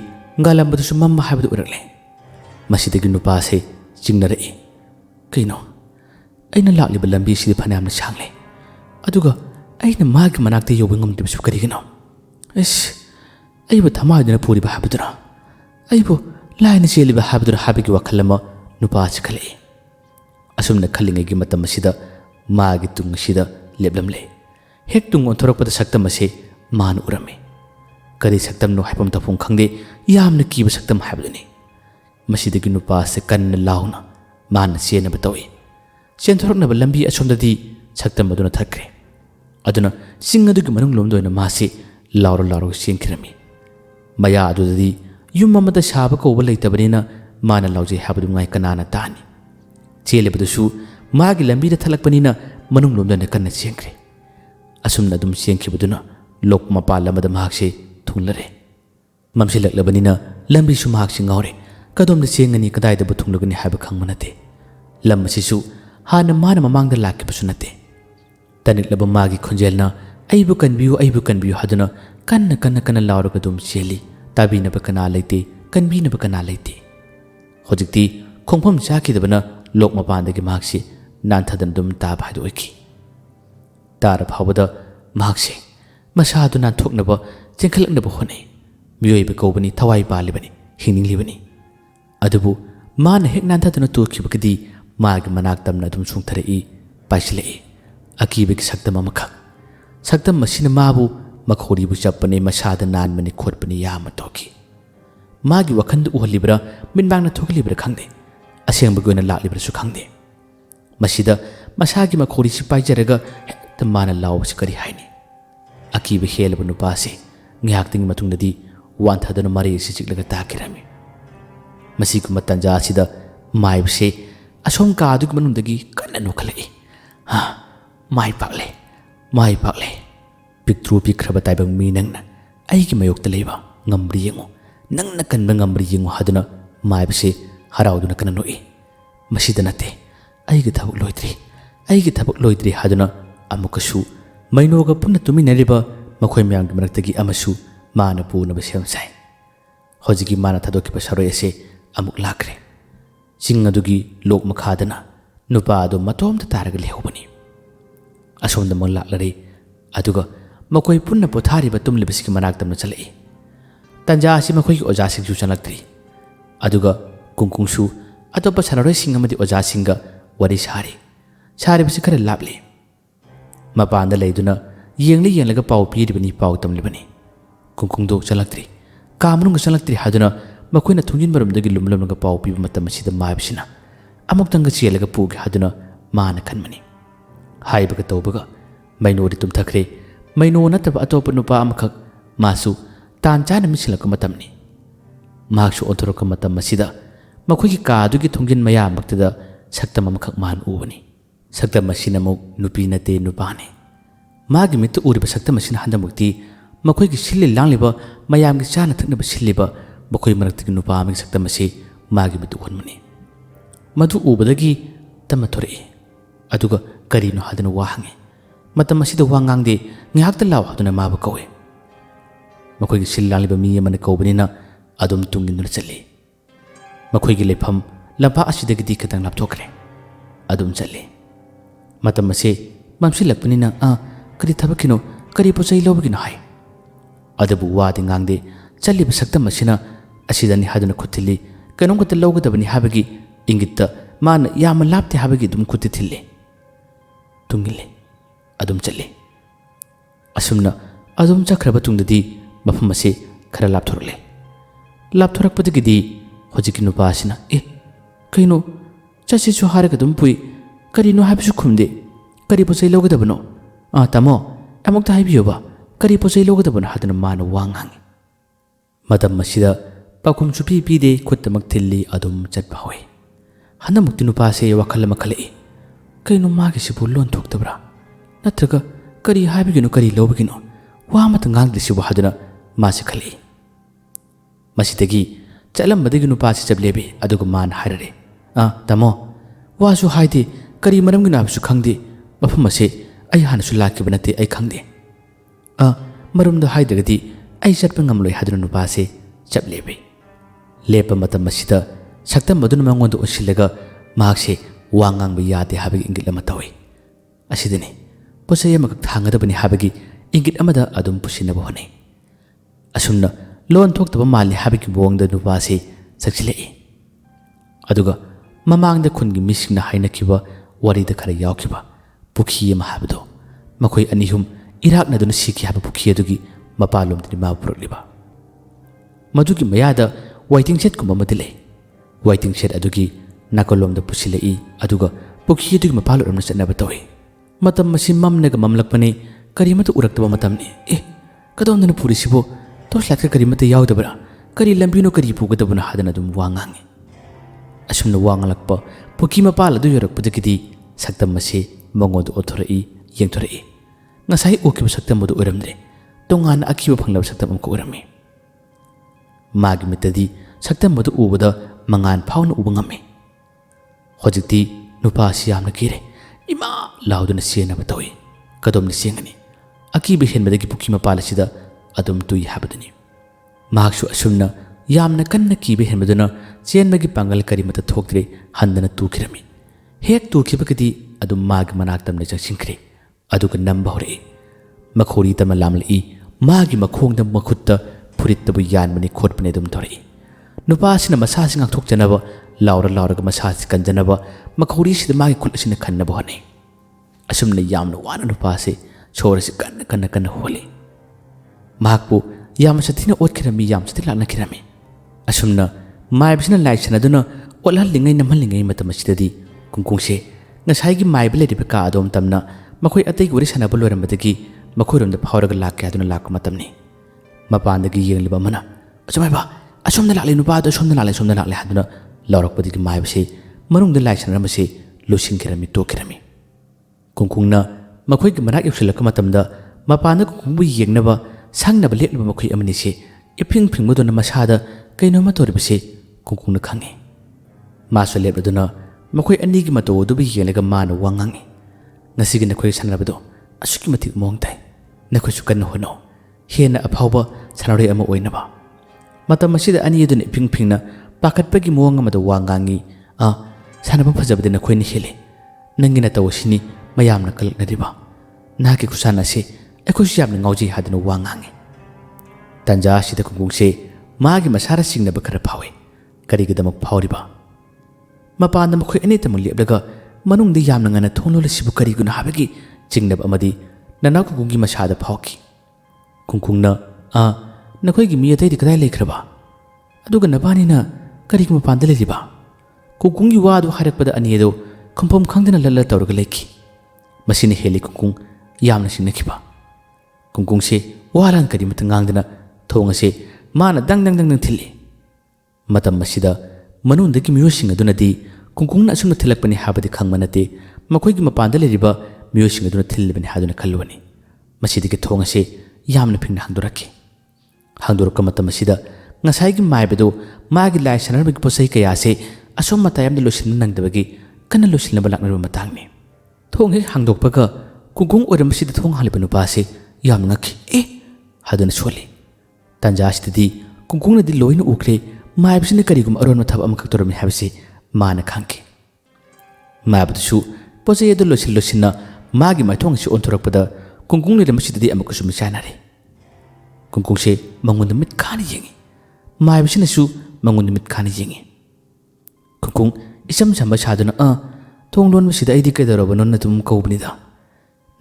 ngalambadu sumam habadu urakle masidagi nupa ase chingnare kaino aina lakliba lambi sidi phanam changle aduga aina magi manakte yobingam dibsu karigino aibu thamadina puriba habudura aibu laina cheliba habudura habigi wakhalama nupa chikhale asumna khallingai gi matam asida magi tung sida leblamle hek tung onthorakpada saktam ase man urame kari saktam no haipam tapung khangde yamna kiba saktam habuduni masidagi nupa ase kanna launa man sena batawi senthorokna lambi asomdadi saktam aduna thakre aduna singadugi manung lomdoina masi lauro sengkirami maya adudadi yum amada saba ko balaitabani mana lauje habadu ngai kanana tani chelebadusu magi lambi da thalakpanina manung lomdana kanna sengkre asumna dum sengkibaduna lokma palamada mahakse thunglare mamsilaklabanina lambi su mahak singaure kadomna sengani kadai da buthunglugani haba khangmanate lamasisu hana mana mamangda lakibasunnate taniklaba magi khonjelna aibu kanbiyu haduna kanna kanna kanna lauraga dum cheli tabinaba kana leite kanbinaba kana leite hojikti khongpham chakidabana lok mapandagi mahakse nantadan dum taba hadu oiki tara phawada mahakse masadu nan thoknaba chengkhalaknaba honai miyoiba kobani thawai balibani hinninglibani adubu mana hek nantadana tukibakadi maagi manak tamna dum sungtharei paisle akibagi saktam amakha saktam masina mabu makhori bu chapane masada nan mani khotpani yama toki magi wakhandu uhalibra minbangna thoklibra khangde aseng bagoina laklibra su khangde masida masagi makhori si paijaraga hekta mana law sikari haini akiba helba nupase ngihakting matungdadi wanthadana mari si chiklaga takirami masiku matanja sida maibse asom ka aduk manundagi kanna nokhalai ha mai pakle pictru pikraba taibang mi nangna aigi mayokta leiba ngamri yengo nangna kanba ngamri yengo haduna maibse harauduna kana noi masida nate aigi thabuk loidri haduna amukasu mainoga punna tuminariba makhoi myang maraktage amasu mana puna basem sai hojigi mana thadoki pasaroi ase amuk lakre singadugi lok makhadana nupa ado matom ta taraga lehobani asomda mang laklare aduga makoi punna pothari ba tumlibisiki manak tamna chalai tanja asi makoi ki oja sing su chanaktri aduga kungkungsu atopa sanaroi sing amadi oja singa wari sari bisi khara laple mapanda leiduna yenglaga pau piribani pau tamlibani kungkungdo chalaktri kamrung chalaktri haduna makoina thungin marumdagi lumlamnaga pau piba matam asida maibsina amuktanga chelaga pugi haduna mana khanmani haibaga tawbaga mainori tumthakre maino nataba atopa nupa amakhak masu tanchana misilaka matamni mahaksu onthoroka matam asida makoigi kaadugi thungin maya maktada saktam amakhak man ubani saktam asina muk nupi nate nupane magi mitu uriba saktam asina handamukti makoigi silli langliba mayamgi chana thaknaba silliba makoi maraktagi nupa amagi saktam asi magi mitu honmani madu ubadagi tamathore aduga karino hadana wahange matam asida wangangde ngihakta law haduna maba kawe makoigi sillangliba mi amana kawbanina adum tunginduna chali makoigi lefam lapa asidagidi katang lapthokre adum chali matam ase mamsilakpanina kari thabakino kari pochai lobagino hai adabu wadi ngangde chali saktam asina asidani haduna khuthili kanong kata lawgadabani habagi ingitta mana yama lapte habagi dum khuthithille tungile adum chali asumna adum chakraba tungdadi mafam ase khara lapthorakpadagidi hojiki nupa asina kaino chasi chu haraga dum pui karino habisu khumde kari pochai lawgadabano tamo amukta haibiyoba kari pochai lawgadabano hadana mana wangang madam masida pakum chupi pide khutamak thilli adum chatpa hoy hanamukti nupa se wakhal makhale kaino magi sibu lon thoktabra natraga kari haibigino kari lobigino wamat ngangli sibu hadana mase khali masidagi chalam madagi nupa se chablebe aduga man harare tamo wasu haide kari maramgina absu khangde mafam ase ai hanasu lakibnate ai khangde marumda haidagadi ai chatpa ngamloi haduna nupa se chablebe lepa matam asida saktam maduna mangonda osilaga mahakse wangang ba yade habagi ingit lama tawi asidani posaya makak thangadabani habagi ingit amada adum pusinaba honai asumna lon thoktaba mali habagi bongda nupa se saksilei aduga mamangda khungi misingna hainakiba warida khara yawkiba pukhi ma habdo makoi anihum irakna dun siki haba pukhi adugi mapalomdini ma purliba madugi mayada waiting set kuma madile waiting set adugi nakolomda pusilei aduga pukhi adugi mapalomna chatnaba tawi matam masi mamnaga mamlakpani karimata uraktaba matamni kadomdana purisibo toslakka karimata yawdabra kari lambino kari pugadabuna hadana dum wangangi asumna wangalakpa pukhi mapal adu yorakpadagidi saktam masi mangodu othorei yengthorei ngasai okiba saktam modu oramdre tongana akiba phanglab saktam amko orami magi mitadi saktam modu ubada mangan phawna ubangame hojikti nupa siyamna kire ima lauduna siena batawi kadom ni sengani akiba henbadagi pukhi mapal sida ꯑꯗꯨꯝ ꯇꯨꯏ ꯍꯥꯏꯕꯗꯨꯅꯤ ꯃꯍꯥꯛꯁꯨ ꯑꯁꯨꯝꯅ ꯌꯥꯝꯅ ꯀꯟꯅ ꯀꯤꯕ ꯍꯦꯟꯕꯗꯨꯅ ꯆꯦꯟꯕꯒꯤ ꯄꯥꯡꯒꯜ ꯀꯔꯤꯃꯠꯇ ꯊꯣꯛꯇ꯭ꯔꯦ ꯍꯟꯗꯅ ꯇꯨꯈꯤꯔꯝꯃꯤ ꯍꯦꯛ ꯇꯨꯈꯤꯕꯒꯗꯤ ꯑꯗꯨꯝ ꯃꯥꯒꯤ ꯃꯅꯥꯛꯇꯝꯅ ꯆꯪꯁꯤꯟꯈ꯭ꯔꯦ ꯑꯗꯨꯒ ꯅꯝꯕ ꯍꯧꯔꯛꯏ ꯃꯈꯧꯔꯤ ꯇꯝꯅ ꯂꯥꯝꯂꯛꯏ ꯃꯥꯒꯤ ꯃꯈꯣꯡꯗ ꯃꯈꯨꯠꯇ ꯐꯨꯔꯤꯠꯇꯕꯨ ꯌꯥꯟꯕꯅꯤ ꯈꯣꯠꯄꯅꯤ ꯑꯗꯨꯝ ꯇꯧꯔꯛꯏ ꯅꯨꯄꯥꯁꯤꯅ ꯃꯁꯥꯁꯤ ꯉꯥꯛꯊꯣꯛꯆꯅꯕ ꯂꯥꯎꯔꯒ ꯃꯁꯥꯁꯤ ꯀꯟꯖꯅꯕ ꯃꯈꯧꯔꯤꯁꯤꯗ ꯃꯥꯒꯤ ꯈꯨꯠ ꯑꯁꯤꯅ ꯈꯟꯅꯕ ꯍꯣꯠꯅꯩ ꯑꯁꯨꯝꯅ ꯌꯥꯝꯅ ꯋꯥꯅ ꯅꯨꯄꯥꯁꯤ ꯁꯣꯔꯁꯤ ꯀꯟꯅ ꯍꯣꯜꯂꯤ ꯃꯍꯥꯛꯄꯨ ꯌꯥꯝꯅ ꯁꯥꯊꯤꯅ ꯑꯣꯠꯈꯤꯔꯝꯃꯤ ꯌꯥꯝ ꯁꯥꯊꯤ ꯂꯥꯛꯅꯈꯤꯔꯝꯃꯤ ꯑꯁꯨꯝꯅ ꯃꯥꯏꯕꯁꯤꯅ ꯂꯥꯏ ꯁꯥꯟꯅꯗꯨꯅ ꯑꯣꯠꯍꯜꯂꯤꯉꯩ ꯅꯝꯍꯜꯂꯤꯉꯩ ꯃꯇꯝ ꯑꯁꯤꯗꯗꯤ ꯀꯨꯡꯀꯨꯡꯁꯦ ꯉꯁꯥꯏꯒꯤ ꯃꯥꯏꯕ ꯂꯩꯔꯤꯕ ꯀꯥ ꯑꯗꯣꯝ ꯇꯝꯅ ꯃꯈꯣꯏ ꯑꯇꯩꯒꯤ ꯋꯥꯔꯤ ꯁꯥꯟꯅꯕ ꯂꯣꯏꯔꯝꯕꯗꯒꯤ ꯃꯈꯣꯏꯔꯣꯝꯗ ꯐꯥꯎꯔꯒ ꯂꯥꯛꯀꯦ ꯍꯥꯏꯗꯨꯅ ꯂꯥꯛꯄ ꯃꯇꯝꯅꯤ ꯃꯄꯥꯟꯗꯒꯤ ꯌꯦꯡꯂꯤꯕ ꯑꯃꯅ ꯑꯆꯨꯝꯃꯥꯏꯕ ꯑꯁꯣꯝꯗ ꯂꯥꯛꯂꯦ ꯅꯨꯄꯥꯗꯣ ꯑꯁꯣꯝꯗ ꯂꯥꯛꯂꯦ ꯍꯥꯏꯗꯨꯅ ꯂꯥꯎꯔꯛꯄꯗꯒꯤ ꯃꯥꯏꯕꯁꯤ ꯃꯅꯨꯡꯗ ꯂꯥꯏ ꯁꯥꯟꯅꯔꯝꯕꯁꯤ ꯂꯣꯏꯁꯤꯟꯈꯤꯔꯝꯃꯤ ꯇꯣꯛꯈꯤꯔꯝꯃꯤ ꯀꯨꯡꯀꯨꯡꯅ ꯃꯈꯣꯏꯒꯤ ꯃꯅꯥꯛ ꯌꯧꯁꯤꯜꯂꯛꯄ ꯃꯇꯝꯗ ꯃꯄꯥꯟꯗ ꯀꯨꯡꯀꯨꯡꯕꯨ ꯌꯦꯡꯅꯕ ꯁꯪꯅꯕ ꯂꯦꯞꯂꯤꯕ ꯃꯈꯣꯏ ꯑꯃꯅꯤꯁꯤ ꯏꯐꯤꯡ ꯐꯤꯡꯕꯗꯨꯅ ꯃꯁꯥꯗ ꯀꯩꯅꯣꯝꯃ ꯇꯧꯔꯤꯕꯁꯤ ꯀꯨꯡꯀꯨꯡꯅ ꯈꯪꯉꯤ ꯃꯥꯁꯨ ꯂꯦꯞꯂꯗꯨꯅ ꯃꯈꯣꯏ ꯑꯅꯤꯒꯤ ꯃꯇꯧ ꯑꯗꯨꯕꯨ ꯌꯦꯡꯂꯒ ꯃꯥꯅ ꯋꯥ ꯉꯥꯡꯉꯤ ꯉꯁꯤꯒꯤ ꯅꯈꯣꯏ ꯁꯥꯟꯅꯕꯗꯣ ꯑꯁꯨꯛꯀꯤ ꯃꯇꯤꯛ ꯃꯑꯣꯡ ꯇꯥꯏ ꯅꯈꯣꯏꯁꯨ ꯀꯟꯅ ꯍꯣꯠꯅꯧ ꯍꯦꯟꯅ ꯑꯐꯥꯎꯕ ꯁꯥꯟꯅꯔꯣꯏ ꯑꯃ ꯑꯣꯏꯅꯕ ꯃꯇꯝ ꯑꯁꯤꯗ ꯑꯅꯤ ꯑꯗꯨꯅ ꯏꯐꯤꯡ ꯐꯤꯡꯅ ꯄꯥꯈꯠꯄꯒꯤ ꯃꯑꯣꯡ ꯑꯃꯗ ꯋꯥ ꯉꯥꯡꯉꯤ ꯁꯥꯟꯅꯕ ꯐꯖꯕꯗꯤ ꯅꯈꯣꯏꯅ ꯍꯦꯜꯂꯤ ꯅꯪꯒꯤ ꯅꯇꯧ ꯑꯁꯤꯅꯤ ꯃꯌꯥꯝꯅ ꯀꯜꯂꯛꯅꯔꯤꯕ ꯅꯍꯥꯛꯀꯤ ꯈꯨꯠꯁꯥꯟꯅ ꯑꯁꯤ ꯑꯩꯈꯣꯏꯁꯨ ꯌꯥꯝꯅ ꯉꯥꯎꯖꯩ ꯍꯥꯏꯗꯨꯅ ꯋꯥ ꯉꯥꯡꯉꯤ ꯇꯟꯖꯥ ꯑꯁꯤꯗ ꯀꯨꯡꯀꯨꯡꯁꯦ ꯃꯥꯒꯤ ꯃꯁꯥꯗ ꯆꯤꯡꯅꯕ ꯈꯔ ꯐꯥꯎꯏ ꯀꯔꯤꯒꯤꯗꯃꯛ ꯐꯥꯎꯔꯤꯕ ꯃꯄꯥꯟꯗ ꯃꯈꯣꯏ ꯑꯅꯤꯇꯃꯛ ꯂꯦꯞꯂꯒ ꯃꯅꯨꯡꯗ ꯌꯥꯝꯅ ꯉꯟꯅ ꯊꯣꯡ ꯂꯣꯜꯂꯤꯁꯤꯕꯨ ꯀꯔꯤꯒꯤꯅꯣ ꯍꯥꯏꯕꯒꯤ ꯆꯤꯡꯅꯕ ꯑꯃꯗꯤ ꯅꯅꯥꯎ ꯀꯨꯡꯀꯨꯡꯒꯤ ꯃꯁꯥꯗ ꯐꯥꯎꯈꯤ ꯀꯨꯡꯀꯨꯡꯅ ꯅꯈꯣꯏꯒꯤ ꯃꯤ ꯑꯇꯩꯗꯤ ꯀꯗꯥꯏ ꯂꯩꯈ꯭ꯔꯕ ꯑꯗꯨꯒ ꯅꯕꯥꯅꯤꯅ ꯀꯔꯤꯒꯤ ꯃꯄꯥꯟꯗ ꯂꯩꯔꯤꯕ ꯀꯨꯡꯀꯨꯡꯒꯤ ꯋꯥꯗꯨ ꯍꯥꯏꯔꯛꯄꯗ ꯑꯅꯤ ꯑꯗꯨ ꯈꯨꯝꯐꯝ ꯈꯪꯗꯅ ꯂꯜꯂ ꯇꯧꯔꯒ ꯂꯩꯈꯤ ꯃꯁꯤꯅ ꯍꯦꯜꯂꯤ ꯀꯨꯡꯀꯨꯡ ꯌꯥꯝꯅ ꯁꯤꯡꯅꯈꯤꯕ ꯀꯨꯡꯀꯨꯡꯁꯦ ꯋꯥꯔꯥꯟ ꯀꯔꯤꯃꯠꯇ ꯉꯥꯡꯗꯅ ꯊꯣꯡ ꯑꯁꯤ ꯃꯥꯅ ꯗꯪ ꯊꯤꯜꯂꯤ ꯃꯇꯝ ꯑꯁꯤꯗ ꯃꯅꯨꯡꯗꯒꯤ ꯃꯤꯑꯣꯏꯁꯤꯡ ꯑꯗꯨꯅꯗꯤ ꯀꯨꯡꯀꯨꯡꯅ ꯑꯁꯨꯝꯅ ꯊꯤꯜꯂꯛꯄꯅꯤ ꯍꯥꯏꯕꯗꯤ ꯈꯪꯕ ꯅꯠꯇꯦ ꯃꯈꯣꯏꯒꯤ ꯃꯄꯥꯟꯗ ꯂꯩꯔꯤꯕ ꯃꯤꯑꯣꯏꯁꯤꯡ ꯑꯗꯨꯅ ꯊꯤꯜꯂꯤꯕꯅꯤ ꯍꯥꯏꯗꯨꯅ ꯈꯜꯂꯨꯕꯅꯤ ꯃꯁꯤꯗꯒꯤ ꯊꯣꯡ ꯑꯁꯤ ꯌꯥꯝꯅ ꯐꯤꯡꯅ ꯍꯥꯡꯗꯣꯔꯛꯈꯤ ꯍꯥꯡꯗꯣꯔꯛꯄ ꯃꯇꯝ ꯑꯁꯤꯗ ꯉꯁꯥꯏꯒꯤ ꯃꯥꯏꯕꯗꯨ ꯃꯥꯒꯤ ꯂꯥꯏ ꯁꯥꯟꯅꯔꯕꯒꯤ ꯄꯣꯠꯆꯩ ꯀꯌꯥꯁꯦ ꯑꯁꯣꯝ ꯃꯇꯥꯏ ꯑꯃꯗ ꯂꯣꯏꯁꯤꯟꯕ ꯅꯪꯗꯕꯒꯤ ꯀꯟꯅ ꯂꯣꯏꯁꯤꯟꯅꯕ ꯂꯥꯛꯅꯔꯤꯕ ꯃꯇꯥꯡꯅꯤ ꯊꯣꯡ ꯍꯦꯛ ꯍꯥꯡꯗꯣꯛꯄꯒ ꯀꯨꯡꯀꯨꯡ ꯑꯣꯏꯔꯝꯕꯁꯤꯗ ꯊꯣꯡ ꯍꯥꯡꯂꯤꯕ ꯅꯨꯄꯥꯁꯤ ꯌꯥꯝꯅ ꯉꯛꯈꯤ ꯍꯥꯏꯗꯨꯅ ꯁꯣꯜꯂꯤ ꯇꯟꯖꯥ ꯑꯁꯤꯗꯗꯤ ꯀꯨꯡꯀꯨꯡꯅꯗꯤ ꯂꯣꯏꯅ ꯎꯈ꯭ꯔꯦ ꯃꯥꯏꯕꯁꯤꯅ ꯀꯔꯤꯒꯨꯝꯕ ꯑꯔꯣꯟꯕ ꯊꯕꯛ ꯑꯃꯈꯛ ꯇꯧꯔꯝꯃꯤ ꯍꯥꯏꯕꯁꯤ ꯃꯥꯅ ꯈꯪꯈꯤ ꯃꯥꯏꯕꯗꯨꯁꯨ ꯄꯣꯠꯆꯩ ꯑꯗꯨ ꯂꯣꯏꯁꯤꯟꯅ ꯃꯥꯒꯤ ꯃꯥꯏꯊꯣꯡ ꯑꯁꯤ ꯑꯣꯟꯊꯣꯔꯛꯄꯗ ꯀꯨꯡꯀꯨꯡ ꯂꯩꯔꯝꯕꯁꯤꯗꯗꯤ ꯑꯃꯨꯛꯀꯁꯨ ꯃꯤꯆꯥꯟꯅꯔꯦ ꯀꯨꯡꯀꯨꯡꯁꯦ ꯃꯉꯣꯟꯗ ꯃꯤꯠ ꯈꯥꯅ ꯌꯦꯡꯉꯤ ꯃꯥꯏꯕꯁꯤꯅꯁꯨ ꯃꯉꯣꯟꯗ ꯃꯤꯠ ꯈꯥꯅ ꯌꯦꯡꯉꯤ ꯀꯨꯡꯀꯨꯡ ꯏꯆꯝ ꯆꯝꯕ ꯁꯥꯗꯨꯅ ꯊꯣꯡ ꯂꯣꯟꯕꯁꯤꯗ ꯑꯩꯗꯤ ꯀꯩꯗꯧꯔꯕꯅꯣꯅ ꯑꯗꯨꯝ ꯀꯧꯕꯅꯤꯗ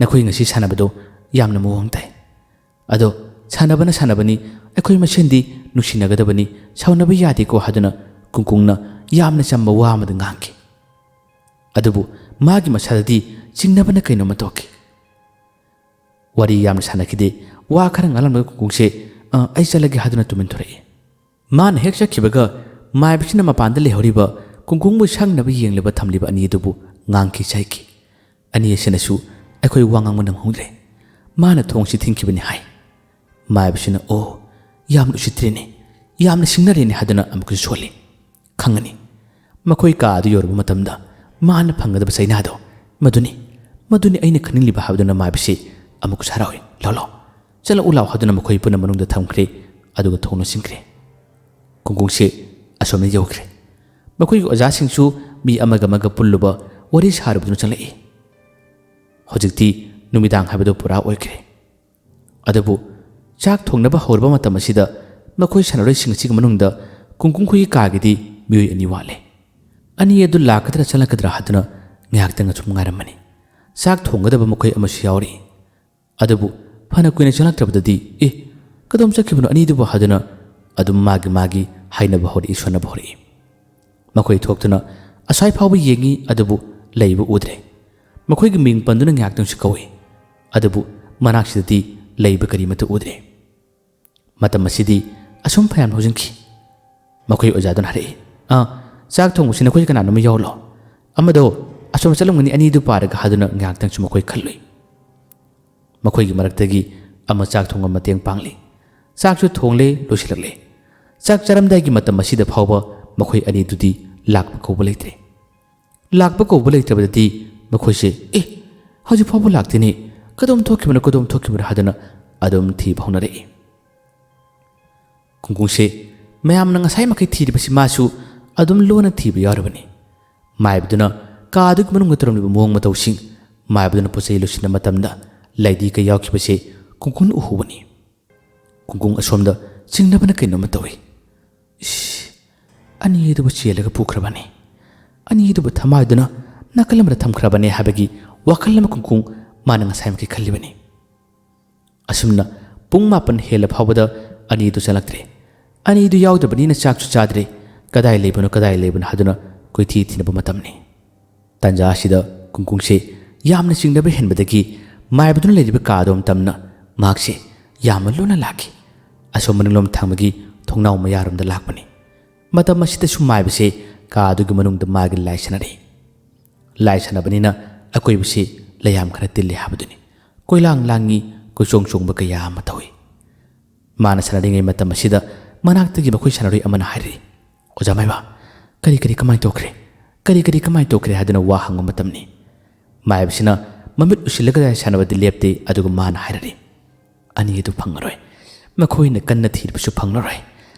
ꯅꯈꯣꯏ ꯉꯁꯤ ꯁꯥꯟꯅꯕꯗꯣ ꯌꯥꯝꯅ ꯃꯑꯣꯡ ꯇꯥꯏ ꯑꯗꯣ ꯁꯥꯟꯅꯕꯅ ꯁꯥꯟꯅꯕꯅꯤ ꯑꯩꯈꯣꯏ ꯃꯁꯦꯟꯗꯤ ꯅꯨꯡꯁꯤꯅꯒꯗꯕꯅꯤ ꯁꯥꯎꯅꯕ ꯌꯥꯗꯦꯀꯣ ꯍꯥꯏꯗꯨꯅ ꯀꯨꯡꯀꯨꯡꯅ ꯌꯥꯝꯅ ꯆꯝꯕ ꯋꯥ ꯑꯃꯗ ꯉꯥꯡꯈꯤ ꯑꯗꯨꯕꯨ ꯃꯥꯒꯤ ꯃꯁꯥꯗꯗꯤ ꯆꯤꯡꯅꯕꯅ ꯀꯩꯅꯣꯝꯃ ꯇꯧꯈꯤ ꯋꯥꯔꯤ ꯌꯥꯝꯅ ꯁꯥꯟꯅꯈꯤꯗꯦ ꯋꯥ ꯈꯔ ꯉꯥꯡꯂꯝꯕꯒ ꯀꯨꯡꯀꯨꯡꯁꯦ ꯑꯩ ꯆꯠꯂꯒꯦ ꯍꯥꯏꯗꯨꯅ ꯇꯨꯃꯤꯟ ꯊꯣꯔꯛꯏ ꯃꯥꯅ ꯍꯦꯛ ꯆꯠꯈꯤꯕꯒ ꯃꯥꯏꯕꯁꯤꯅ ꯃꯄꯥꯟꯗ ꯂꯩꯍꯧꯔꯤꯕ ꯀꯨꯡꯀꯨꯡꯕꯨ ꯁꯪꯅꯕ ꯌꯦꯡꯂꯤꯕ ꯊꯝꯂꯤꯕ ꯑꯅꯤ ꯑꯗꯨꯕꯨ ꯉꯥꯡꯈꯤ ꯆꯩꯈꯤ ꯑꯅꯤ ꯑꯁꯤꯅꯁꯨ ꯑꯩꯈꯣꯏ ꯋꯥ ꯉꯥꯡꯕ ꯅꯪꯍꯧꯗ꯭ꯔꯦ ꯃꯥꯅ ꯊꯣꯡꯁꯤ ꯊꯤꯡꯈꯤꯕꯅꯤ ꯍꯥꯏ ꯃꯥꯏꯕꯁꯤꯅ ꯌꯥꯝꯅ ꯎꯁꯤꯠꯇ꯭ꯔꯦꯅꯦ ꯌꯥꯝꯅ ꯁꯤꯡꯅꯔꯦꯅꯦ ꯍꯥꯏꯗꯨꯅ ꯑꯃꯨꯛꯀꯁꯨ ꯁꯣꯜꯂꯤ ꯈꯪꯒꯅꯤ ꯃꯈꯣꯏ ꯀꯥ ꯑꯗꯨ ꯌꯧꯔꯕ ꯃꯇꯝꯗ ꯃꯥꯅ ꯐꯪꯒꯗꯕ ꯆꯩꯅꯥꯗꯣ ꯃꯗꯨꯅꯤ ꯑꯩꯅ ꯈꯪꯅꯤꯡꯂꯤꯕ ꯍꯥꯏꯕꯗꯨꯅ ꯃꯥꯏꯕꯁꯤ ꯑꯃꯨꯛꯀꯁꯨ ꯍꯔꯥꯎꯏ ꯂꯥꯎ ꯆꯠꯂꯛꯎ ꯂꯥꯎ ꯍꯥꯏꯗꯨꯅ ꯃꯈꯣꯏ ꯄꯨꯟꯅ ꯃꯅꯨꯡꯗ ꯊꯝꯈ꯭ꯔꯦ ꯑꯗꯨꯒ ꯊꯣꯡ ꯂꯣꯟꯁꯤꯟꯈ꯭ꯔꯦ ꯀꯨꯡꯀꯨꯡꯁꯦ ꯑꯁꯣꯝꯗ ꯌꯧꯈ꯭ꯔꯦ ꯃꯈꯣꯏꯒꯤ ꯑꯣꯖꯥꯁꯤꯡꯁꯨ ꯃꯤ ꯑꯃꯒ ꯄꯨꯜꯂꯨꯕ ꯋꯥꯔꯤ ꯁꯥꯔꯨꯕꯗꯨꯅ ꯆꯪꯂꯛꯏ ꯍꯧꯖꯤꯛꯇꯤ ꯅꯨꯃꯤꯗꯥꯡ ꯍꯥꯏꯕꯗꯨ ꯄꯨꯔꯥ ꯑꯣꯏꯈ꯭ꯔꯦ ꯑꯗꯨꯕꯨ ꯆꯥꯛ ꯊꯣꯡꯅꯕ ꯍꯧꯔꯕ ꯃꯇꯝ ꯑꯁꯤꯗ ꯃꯈꯣꯏ ꯁꯥꯟꯅꯔꯣꯏꯁꯤꯡ ꯑꯁꯤꯒꯤ ꯃꯅꯨꯡꯗ ꯀꯨꯡꯀꯨꯡ ꯈꯣꯏꯒꯤ ꯀꯥꯒꯤꯗꯤ ꯃꯤꯑꯣꯏ ꯑꯅꯤ ꯋꯥꯠꯂꯦ ꯑꯅꯤ ꯑꯗꯨ ꯂꯥꯛꯀꯗ꯭ꯔꯥ ꯆꯠꯂꯛꯀꯗ꯭ꯔꯥ ꯍꯥꯏꯗꯨꯅ ꯉꯥꯏꯍꯥꯛꯇꯪ ꯑꯁꯨꯝ ꯉꯥꯏꯔꯝꯃꯅꯤ ꯆꯥꯛ ꯊꯣꯡꯒꯗꯕ ꯃꯈꯣꯏ ꯑꯃꯁꯨ ꯌꯥꯎꯔꯤ ꯑꯗꯨꯕꯨ ꯐꯅ ꯀꯨꯏꯅ ꯆꯪꯂꯛꯇ꯭ꯔꯕꯗꯗꯤ ꯀꯗꯣꯝ ꯆꯠꯈꯤꯕꯅꯣ ꯑꯅꯤꯗꯨꯕꯨ ꯍꯥꯏꯗꯨꯅ ꯑꯗꯨꯝ ꯃꯥꯒꯤ ꯍꯥꯏꯅꯕ ꯍꯧꯔꯛꯏ ꯁꯣꯟꯅꯕ ꯍꯧꯔꯛꯏ ꯃꯈꯣꯏ ꯊꯣꯛꯇꯨꯅ ꯑꯁ꯭ꯋꯥꯏ ꯐꯥꯎꯕ ꯌꯦꯡꯉꯤ ꯑꯗꯨꯕꯨ ꯂꯩꯕ ꯎꯗ꯭ꯔꯦ ꯃꯈꯣꯏꯒꯤ ꯃꯤꯡ ꯄꯟꯗꯨꯅ ꯉꯥꯏꯍꯥꯛꯇꯪꯁꯨ ꯀꯧꯏ ꯑꯗꯨꯕꯨ ꯃꯅꯥꯛꯁꯤꯗꯗꯤ ꯂꯩꯕ ꯀꯔꯤꯃꯠꯇ ꯎꯗ꯭ꯔꯦ ꯃꯇꯝ ꯑꯁꯤꯗꯤ ꯑꯁꯨꯝ ꯐꯌꯥꯝ ꯍꯧꯖꯤꯟꯈꯤ ꯃꯈꯣꯏ ꯑꯣꯖꯥꯗꯨꯅ ꯍꯥꯏꯔꯛꯏ ꯆꯥꯛ ꯊꯣꯡꯕꯁꯤ ꯅꯈꯣꯏ ꯀꯅꯥꯅꯣꯝ ꯌꯥꯎꯔꯣ ꯑꯃꯗꯣ ꯑꯁꯣꯝ ꯆꯠꯂꯝꯒꯅꯤ ꯑꯅꯤꯗꯨ ꯄꯥꯔꯒ ꯍꯥꯏꯗꯨꯅ ꯉꯥꯏꯍꯥꯛꯇꯪꯁꯨ ꯃꯈꯣꯏ ꯈꯜꯂꯨꯏ ꯃꯈꯣꯏꯒꯤ ꯃꯔꯛꯇꯒꯤ ꯑꯃ ꯆꯥꯛ ꯊꯣꯡꯕ ꯃꯇꯦꯡ ꯄꯥꯡꯂꯤ ꯆꯥꯛꯁꯨ ꯊꯣꯡꯂꯦ ꯂꯣꯏꯁꯤꯜꯂꯛꯂꯦ ꯆꯥꯛ ꯆꯥꯔꯝꯗꯥꯏꯒꯤ ꯃꯇꯝ ꯑꯁꯤꯗ ꯐꯥꯎꯕ ꯃꯈꯣꯏ ꯑꯅꯤꯗꯨꯗꯤ ꯂꯥꯛꯄ ꯀꯧꯕ ꯂꯩꯇ꯭ꯔꯦ ꯂꯥꯛꯄ ꯀꯧꯕ ꯂꯩꯇ꯭ꯔꯕꯗꯗꯤ ꯃꯈꯣꯏꯁꯦ ꯍꯧꯖꯤꯛ ꯐꯥꯎꯕ ꯂꯥꯛꯇꯦꯅꯦ ꯀꯗꯣꯝ ꯊꯣꯛꯈꯤꯕꯅꯣ ꯍꯥꯏꯗꯨꯅ ꯑꯗꯨꯝ ꯊꯤꯕ ꯍꯧꯅꯔꯛꯏ ꯈꯨꯡꯒꯨꯡꯁꯦ ꯃꯌꯥꯝꯅ ꯉꯁꯥꯏ ꯃꯈꯩ ꯊꯤꯔꯤꯕꯁꯤ ꯃꯥꯁꯨ ꯑꯗꯨꯝ ꯂꯣꯟꯅ ꯊꯤꯕ ꯌꯥꯎꯔꯕꯅꯤ ꯃꯥꯏꯕꯗꯨꯅ ꯀꯥꯗꯨꯒꯤ ꯃꯅꯨꯡꯗ ꯇꯧꯔꯝꯂꯤꯕ ꯃꯑꯣꯡ ꯃꯇꯧꯁꯤꯡ ꯃꯥꯏꯕꯗꯨꯅ ꯄꯣꯠꯆꯩ ꯂꯣꯏꯁꯤꯟꯕ ꯃꯇꯝꯗ ꯂꯩꯗꯤ ꯀꯩ ꯌꯥꯎꯈꯤꯕꯁꯦ ꯈꯨꯡꯒꯨꯡꯅ ꯎꯍꯧꯕꯅꯤ ꯈꯨꯡꯒꯨꯡ ꯑꯁꯣꯝꯗ ꯆꯤꯡꯅꯕꯅ ꯀꯩꯅꯣꯝꯃ ꯇꯧꯏ ꯑꯅꯤꯗꯨꯕꯨ ꯆꯦꯜꯂꯒ ꯄꯨꯈ꯭ꯔꯕꯅꯤ ꯑꯅꯤꯗꯨꯕꯨ ꯊꯃꯥꯏꯗꯨꯅ ꯅꯥꯀꯜ ꯑꯃꯗ ꯊꯝꯈ꯭ꯔꯕꯅꯤ ꯍꯥꯏꯕꯒꯤ ꯋꯥꯈꯜ ꯑꯃ ꯈꯨꯡꯒꯨꯡ ꯃꯥꯅ ꯉꯁꯥꯏ ꯃꯈꯩ ꯈꯜꯂꯤꯕꯅꯤ ꯑꯁꯨꯝꯅ ꯄꯨꯡ 9 ꯍꯦꯜꯂ ꯐꯥꯎꯕꯗ ꯑꯅꯤꯗꯨ ꯆꯪꯂꯛꯇ꯭ꯔꯦ ꯑꯅꯤꯗꯨ ꯌꯥꯎꯗꯕꯅꯤꯅ ꯆꯥꯛꯁꯨ ꯆꯥꯗ꯭ꯔꯦ ꯀꯗꯥꯏ ꯂꯩꯕꯅꯣ ꯍꯥꯏꯗꯨꯅ ꯀꯣꯏꯊꯤ ꯊꯤꯅꯕ ꯃꯇꯝꯅꯤ ꯇꯥꯟꯖꯥ ꯑꯁꯤꯗ ꯈꯨꯡꯒꯨꯡꯁꯦ ꯌꯥꯝꯅ ꯆꯤꯡꯅꯕ ꯍꯦꯟꯕꯗꯒꯤ ꯃꯥꯏꯕꯗꯨꯅ ꯂꯩꯔꯤꯕ ꯀꯥꯗꯣ ꯇꯝꯅ ꯃꯍꯥꯛꯁꯦ ꯌꯥꯝꯅ ꯂꯣꯟꯅ ꯂꯥꯛꯈꯤ ꯑꯁꯣꯝ ꯃꯅꯤꯡꯂꯣꯝ ꯊꯪꯕꯒꯤ ꯊꯣꯡꯅꯥꯎ ꯃꯌꯥꯔꯣꯝꯗ ꯂꯥꯛꯄꯅꯤ ꯃꯇꯝ ꯑꯁꯤꯗꯁꯨ ꯃꯥꯏꯕꯁꯦ ꯀꯥꯗꯨꯒꯤ ꯃꯅꯨꯡꯗ ꯃꯥꯒꯤ ꯂꯥꯏ ꯁꯥꯟꯅꯔꯤ ꯂꯥꯏ ꯁꯥꯟꯅꯕꯅꯤꯅ ꯑꯀꯣꯏꯕꯁꯤ ꯂꯩꯌꯥꯝ ꯈꯔ ꯇꯤꯜꯂꯤ ꯍꯥꯏꯕꯗꯨꯅꯤ ꯀꯣꯏꯂꯥꯡ ꯂꯥꯡꯉꯤ ꯀꯣꯏꯆꯣꯡ ꯆꯣꯡꯕ ꯀꯌꯥ ꯑꯃ ꯇꯧꯏ ꯃꯥꯅ ꯁꯥꯟꯅꯔꯤꯉꯩ ꯃꯇꯝ ꯑꯁꯤꯗ ꯃꯅꯥꯛꯇꯒꯤ ꯃꯈꯣꯏ ꯁꯥꯟꯅꯔꯣꯏ ꯑꯃꯅ ꯍꯥꯏꯔꯤ ꯑꯣꯖꯥ ꯃꯥꯏꯕ ꯀꯔꯤ ꯀꯃꯥꯏꯅ ꯇꯧꯈ꯭ꯔꯦ ꯍꯥꯏꯗꯨꯅ ꯋꯥ ꯍꯪꯕ ꯃꯇꯝꯅꯤ ꯃꯥꯏꯕꯁꯤꯅ ꯃꯃꯤꯠ ꯎꯁꯤꯜꯂꯒ ꯁꯥꯟꯅꯕꯗꯤ ꯂꯦꯞꯇꯦ ꯑꯗꯨꯒ ꯃꯥꯅ ꯍꯥꯏꯔꯤ ꯑꯅꯤꯗꯨ ꯐꯪꯉꯔꯣꯏ ꯃꯈꯣꯏꯅ ꯀꯟꯅ ꯊꯤꯔꯕꯁꯨ ꯐꯪꯂꯔꯣꯏ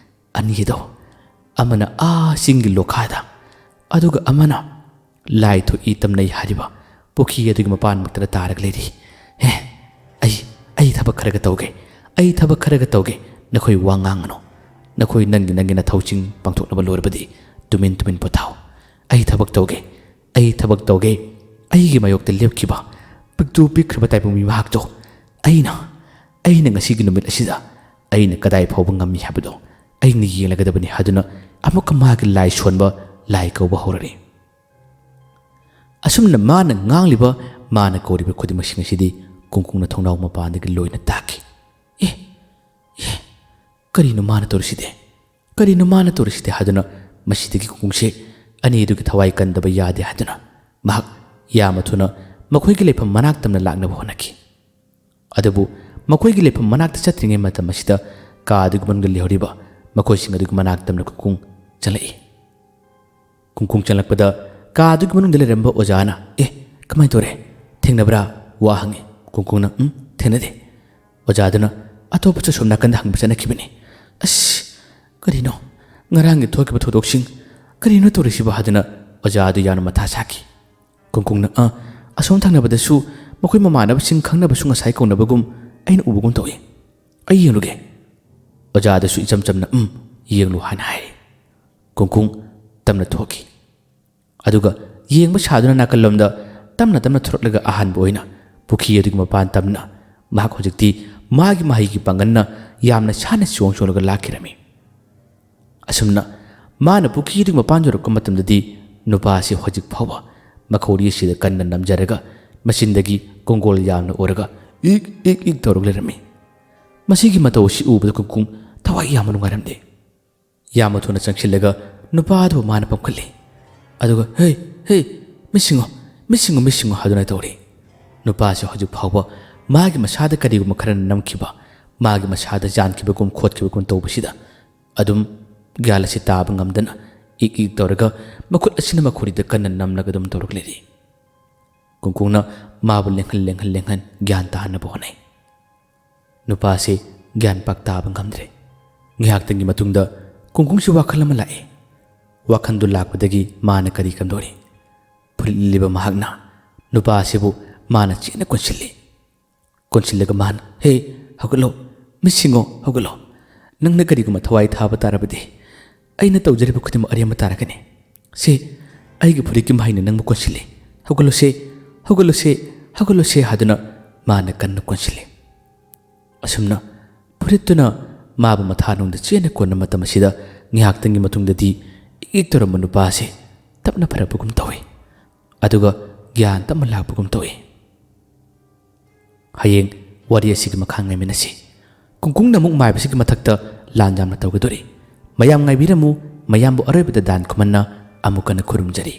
ꯑꯅꯤꯗꯣ ꯑꯃꯅ ꯆꯤꯡꯒꯤ ꯂꯣꯈꯥꯗ ꯑꯗꯨꯒ ꯑꯃꯅ ꯂꯥꯏ ꯊꯣꯛꯏ ꯇꯝꯅꯩ ꯍꯥꯏꯔꯤꯕ ꯄꯨꯈ꯭ꯔꯤ ꯑꯗꯨꯒꯤ ꯃꯄꯥꯟꯃꯛꯇꯗ ꯇꯥꯔꯒ ꯂꯩꯔꯤ ꯑꯩ ꯊꯕꯛ ꯈꯔꯒ ꯇꯧꯒꯦ ꯅꯈꯣꯏ ꯋꯥ ꯉꯥꯡꯒꯅꯨ ꯅꯈꯣꯏ ꯅꯪꯒꯤ ꯅꯊꯧꯁꯤꯡ ꯄꯥꯡꯊꯣꯛꯅꯕ ꯂꯣꯏꯔꯕꯗꯤ ꯇꯨꯃꯤꯟ ꯄꯣꯊꯥꯎ ꯑꯩ ꯊꯕꯛ ꯇꯧꯒꯦ ꯑꯩꯒꯤ ꯃꯥꯌꯣꯛꯇ ꯂꯦꯞꯈꯤꯕ ꯄꯤꯛꯇꯨ ꯄꯤꯛꯈ꯭ꯔꯕ ꯇꯥꯏꯕꯪ ꯃꯍꯥꯛꯇꯣ ꯑꯩꯅ ꯉꯁꯤꯒꯤ ꯅꯨꯃꯤꯠ ꯑꯁꯤꯗ ꯑꯩꯅ ꯀꯗꯥꯏ ꯐꯥꯎꯕ ꯉꯝꯃꯤ ꯍꯥꯏꯕꯗꯣ ꯑꯩꯅ ꯌꯦꯡꯂꯒꯗꯕꯅꯤ ꯍꯥꯏꯗꯨꯅ ꯑꯃꯨꯛꯀ ꯃꯥꯒꯤ ꯂꯥꯏ ꯁꯣꯟꯕ ꯂꯥꯏ ꯀꯧꯕ ꯍꯧꯔꯛꯏ ꯑꯁꯨꯝꯅ ꯃꯥꯅ ꯉꯥꯡꯂꯤꯕ ꯃꯥꯅ ꯀꯧꯔꯤꯕ ꯈꯨꯗꯤꯡꯃꯛꯁꯤꯡ ꯑꯁꯤꯗꯤ ꯈꯨꯡꯒꯨꯡꯅ ꯊꯣꯡꯅꯥꯎ ꯃꯄꯥꯟꯗꯒꯤ ꯂꯣꯏꯅ ꯇꯥꯈꯤ ꯀꯔꯤꯅꯣ ꯃꯥꯅ ꯇꯧꯔꯤꯁꯤꯗꯤ ꯍꯥꯏꯗꯨꯅ ꯃꯁꯤꯗꯒꯤ ꯈꯨꯡꯒꯨꯡꯁꯦ ꯑꯅꯤꯗꯨꯒꯤ ꯊꯋꯥꯏ ꯀꯟꯗꯕ ꯌꯥꯗꯦ ꯍꯥꯏꯗꯨꯅ ꯃꯍꯥꯛ ꯌꯥꯝꯅ ꯊꯨꯅ ꯃꯈꯣꯏꯒꯤ ꯂꯩꯐꯝ ꯃꯅꯥꯛꯇꯝꯅ ꯂꯥꯛꯅꯕ ꯍꯣꯠꯅꯈꯤ ꯑꯗꯨꯕꯨ ꯃꯈꯣꯏꯒꯤ ꯂꯩꯐꯝ ꯃꯅꯥꯛꯇ ꯆꯠꯇ꯭ꯔꯤꯉꯩ ꯃꯇꯝ ꯑꯁꯤꯗ ꯀꯥꯗꯨꯒꯤ ꯃꯅꯨꯡꯗ ꯂꯩꯍꯧꯔꯤꯕ ꯃꯈꯣꯏꯁꯤꯡ ꯑꯗꯨꯒꯤ ꯃꯅꯥꯛꯇꯝꯅ ꯈꯨꯡꯒꯨꯡ ꯆꯪꯂꯛꯏ ꯈꯨꯡꯒꯨꯡ ꯆꯪꯂꯛꯄꯗ ꯀꯥꯗꯨꯒꯤ ꯃꯅꯨꯡꯗ ꯂꯩꯔꯝꯕ ꯑꯣꯖꯥꯅ ꯀꯃꯥꯏꯅ ꯇꯧꯔꯦ ꯊꯦꯡꯅꯕ꯭ꯔꯥ ꯋꯥ ꯍꯪꯉꯤ ꯈꯨꯡꯒꯨꯡꯅ ꯊꯦꯡꯅꯗꯦ ꯑꯣꯖꯥꯗꯨꯅ ꯑꯇꯣꯞꯄ ꯁꯣꯝ ꯅꯥꯀꯟꯗ ꯍꯪꯕ ꯆꯠꯅꯈꯤꯕꯅꯤ ꯀꯔꯤꯅꯣ ꯉꯔꯥꯡꯒꯤ ꯊꯣꯛꯈꯤꯕ ꯊꯧꯗꯣꯛꯁꯤꯡ ꯀꯔꯤꯅꯣ ꯇꯧꯔꯤꯁꯤꯕ ꯍꯥꯏꯗꯨꯅ ꯑꯣꯖꯥꯗꯨ ꯌꯥꯝꯅ ꯃꯊꯥ ꯁꯥꯈꯤ ꯈꯨꯡꯒꯨꯡꯅ ꯑꯁꯣꯝ ꯊꯪꯅꯕꯗꯁꯨ ꯃꯈꯣꯏ ꯃꯃꯥꯟꯅꯕꯁꯤꯡ ꯈꯪꯅꯕꯁꯨ ꯉꯁꯥꯏ ꯀꯧꯅꯕꯒꯨꯝ ꯑꯩꯅ ꯎꯕꯒꯨꯝ ꯇꯧꯏ ꯑꯩ ꯌꯦꯡꯂꯨꯒꯦ ꯑꯣꯖꯥꯗꯁꯨ ꯏꯆꯝ ꯆꯝꯅ ꯌꯦꯡꯂꯨ ꯍꯥꯏꯅ ꯍꯥꯏꯔꯤ ꯈꯨꯡꯒꯨꯡ ꯇꯝꯅ ꯊꯣꯛꯈꯤ ꯑꯗꯨꯒ ꯌꯦꯡꯕ ꯁꯥꯗꯨꯅ ꯅꯥꯀꯜꯂꯣꯝꯗ ꯇꯝꯅ ꯊꯣꯔꯛꯂꯒ ꯑꯍꯥꯟꯕ ꯑꯣꯏꯅ ꯄꯨꯈ꯭ꯔꯤ ꯑꯗꯨꯒꯤ ꯃꯄꯥꯟ ꯇꯝꯅ ꯃꯍꯥꯛ ꯍꯧꯖꯤꯛꯇꯤ ꯃꯥꯒꯤ ꯃꯍꯩꯒꯤ ꯄꯥꯡꯒꯜꯅ ꯌꯥꯝꯅ ꯁꯥꯟꯅ ꯆꯣꯡꯂꯒ ꯂꯥꯛꯈꯤꯔꯝꯃꯤ ꯑꯁꯨꯝꯅ ꯃꯥꯅ ꯄꯨꯈ꯭ꯔꯤ ꯑꯗꯨꯒꯤ ꯃꯄꯥꯟ ꯌꯧꯔꯛꯄ ꯃꯇꯝꯗꯗꯤ ꯅꯨꯄꯥ ꯑꯁꯤ ꯍꯧꯖꯤꯛ ꯐꯥꯎꯕ ꯃꯈꯧꯔꯤ ꯑꯁꯤꯗ ꯀꯟꯅ ꯅꯝꯖꯔꯒ ꯃꯆꯤꯟꯗꯒꯤ ꯀꯣꯡꯒꯣꯜ ꯌꯥꯝꯅ ꯑꯣꯔꯒ ꯏꯛ ꯇꯧꯔꯒ ꯂꯩꯔꯝꯃꯤ ꯃꯁꯤꯒꯤ ꯃꯇꯧ ꯑꯁꯤ ꯎꯕꯗ ꯈꯨꯡꯒꯨꯡ ꯊꯋꯥꯏ ꯌꯥꯝꯅ ꯅꯨꯡꯉꯥꯏꯔꯝꯗꯦ ꯌꯥꯝꯅ ꯊꯨꯅ ꯆꯪꯁꯤꯜꯂꯒ ꯅꯨꯄꯥ ꯑꯗꯨꯕꯨ ꯃꯥꯅ ꯄꯝꯈꯠꯂꯤ ꯑꯗꯨꯒ ꯃꯤꯠꯁꯤꯡꯉꯣ ꯍꯥꯏꯗꯨꯅ ꯇꯧꯔꯤ ꯅꯨꯄꯥꯁꯤ ꯍꯧꯖꯤꯛ ꯐꯥꯎꯕ ꯃꯥꯒꯤ ꯃꯁꯥꯗ ꯀꯔꯤꯒꯨꯝꯕ ꯈꯔꯅ ꯅꯝꯈꯤꯕ ꯃꯥꯒꯤ ꯃꯁꯥꯗ ꯌꯥꯟꯈꯤꯕꯒꯨꯝ ꯈꯣꯠꯈꯤꯕꯒꯨꯝ ꯇꯧꯕꯁꯤꯗ ꯑꯗꯨꯝ ꯒ꯭ꯌꯥꯟ ꯑꯁꯤ ꯇꯥꯕ ꯉꯝꯗꯅ ꯏꯛ ꯇꯧꯔꯒ ꯃꯈꯨꯠ ꯑꯁꯤꯅ ꯃꯈꯣꯔꯤꯗ ꯀꯟꯅ ꯅꯝꯂꯒ ꯑꯗꯨꯝ ꯇꯧꯔꯒ ꯂꯩꯔꯤ ꯈꯨꯡꯒꯨꯡꯅ ꯃꯥꯕꯨ ꯂꯦꯡꯍꯟ ꯒ꯭ꯌꯥꯟ ꯇꯥꯍꯟꯅꯕ ꯍꯣꯠꯅꯩ ꯅꯨꯄꯥꯁꯤ ꯒ꯭ꯌꯥꯟ ꯄꯥꯛ ꯇꯥꯕ ꯉꯝꯗ꯭ꯔꯦ ꯉꯥꯏꯍꯥꯛꯇꯪꯒꯤ ꯃꯇꯨꯡꯗ ꯈꯨꯡꯒꯨꯡꯁꯤ ꯋꯥꯈꯜ ꯑꯃ ꯂꯥꯛꯏ ꯋꯥꯈꯜꯗꯨ ꯂꯥꯛꯄꯗꯒꯤ ꯃꯥꯅ ꯀꯔꯤ ꯀꯝꯗꯧꯔꯤ ꯐꯨꯔꯤꯠ ꯂꯤꯠꯂꯤꯕ ꯃꯍꯥꯛꯅ ꯅꯨꯄꯥ ꯑꯁꯤꯕꯨ ꯃꯥꯅ ꯆꯦꯠꯅ ꯀꯣꯟꯁꯤꯜꯂꯒ ꯃꯥꯅ ꯍꯧꯒꯠꯂꯣ ꯃꯤꯠꯁꯤꯡꯉꯣ ꯍꯧꯒꯠꯂꯣ ꯅꯪꯅ ꯀꯔꯤꯒꯨꯝꯕ ꯊꯋꯥꯏ ꯊꯥꯕ ꯇꯥꯔꯕꯗꯤ ꯑꯩꯅ ꯇꯧꯖꯔꯤꯕ ꯈꯨꯗꯤꯡꯃꯛ ꯑꯔꯦꯝꯕ ꯇꯥꯔꯒꯅꯤ ꯑꯩꯒꯤ ꯐꯨꯔꯤꯠꯀꯤ ꯃꯍꯩꯅ ꯅꯪꯕꯨ ꯀꯣꯟꯁꯤꯜꯂꯤ ꯍꯧꯒꯠꯂꯨꯁꯦ ꯍꯥꯏꯗꯨꯅ ꯃꯥꯅ ꯀꯟꯅ ꯀꯣꯟꯁꯤꯜꯂꯤ ꯑꯁꯨꯝꯅ ꯐꯨꯔꯤꯠꯇꯨꯅ ꯃꯥꯕꯨ ꯃꯊꯥꯅꯨꯡꯗ ꯆꯦꯟꯅ ꯀꯣꯟꯕ ꯃꯇꯝ ꯑꯁꯤꯗ ꯉꯥꯏꯍꯥꯛꯇꯪꯒꯤ ꯃꯇꯨꯡꯗꯗꯤ ꯏꯛ ꯇꯧꯔꯝꯕ ꯅꯨꯄꯥ ꯑꯁꯤ ꯇꯞꯅ ꯐꯔꯛꯄꯒꯨꯝ ꯇꯧꯏ ꯑꯗꯨꯒ ꯒ꯭ꯌꯥꯟ ꯇꯞꯅ ꯂꯥꯛꯄꯒꯨꯝ ꯇꯧꯏ ꯍꯌꯦꯡ ꯋꯥꯔꯤ ꯑꯁꯤꯒꯤ ꯃꯈꯥ ꯉꯥꯏꯃꯤꯟꯅꯁꯤ ꯈꯨꯡꯒꯨꯡꯅ ꯑꯃꯨꯛ ꯃꯥꯏꯕꯁꯤꯒꯤ ꯃꯊꯛꯇ ꯂꯥꯟ ꯌꯥꯝꯅ ꯇꯧꯒꯗꯣꯔꯤ ꯃꯌꯥꯝ ꯉꯥꯏꯕꯤꯔꯝꯃꯨ ꯃꯌꯥꯝꯕꯨ ꯑꯔꯣꯏꯕꯗ ꯗꯥꯟ ꯈꯨꯃꯟꯅ ꯑꯃꯨꯛ ꯍꯟꯅ ꯈꯨꯔꯨꯝꯖꯔꯤ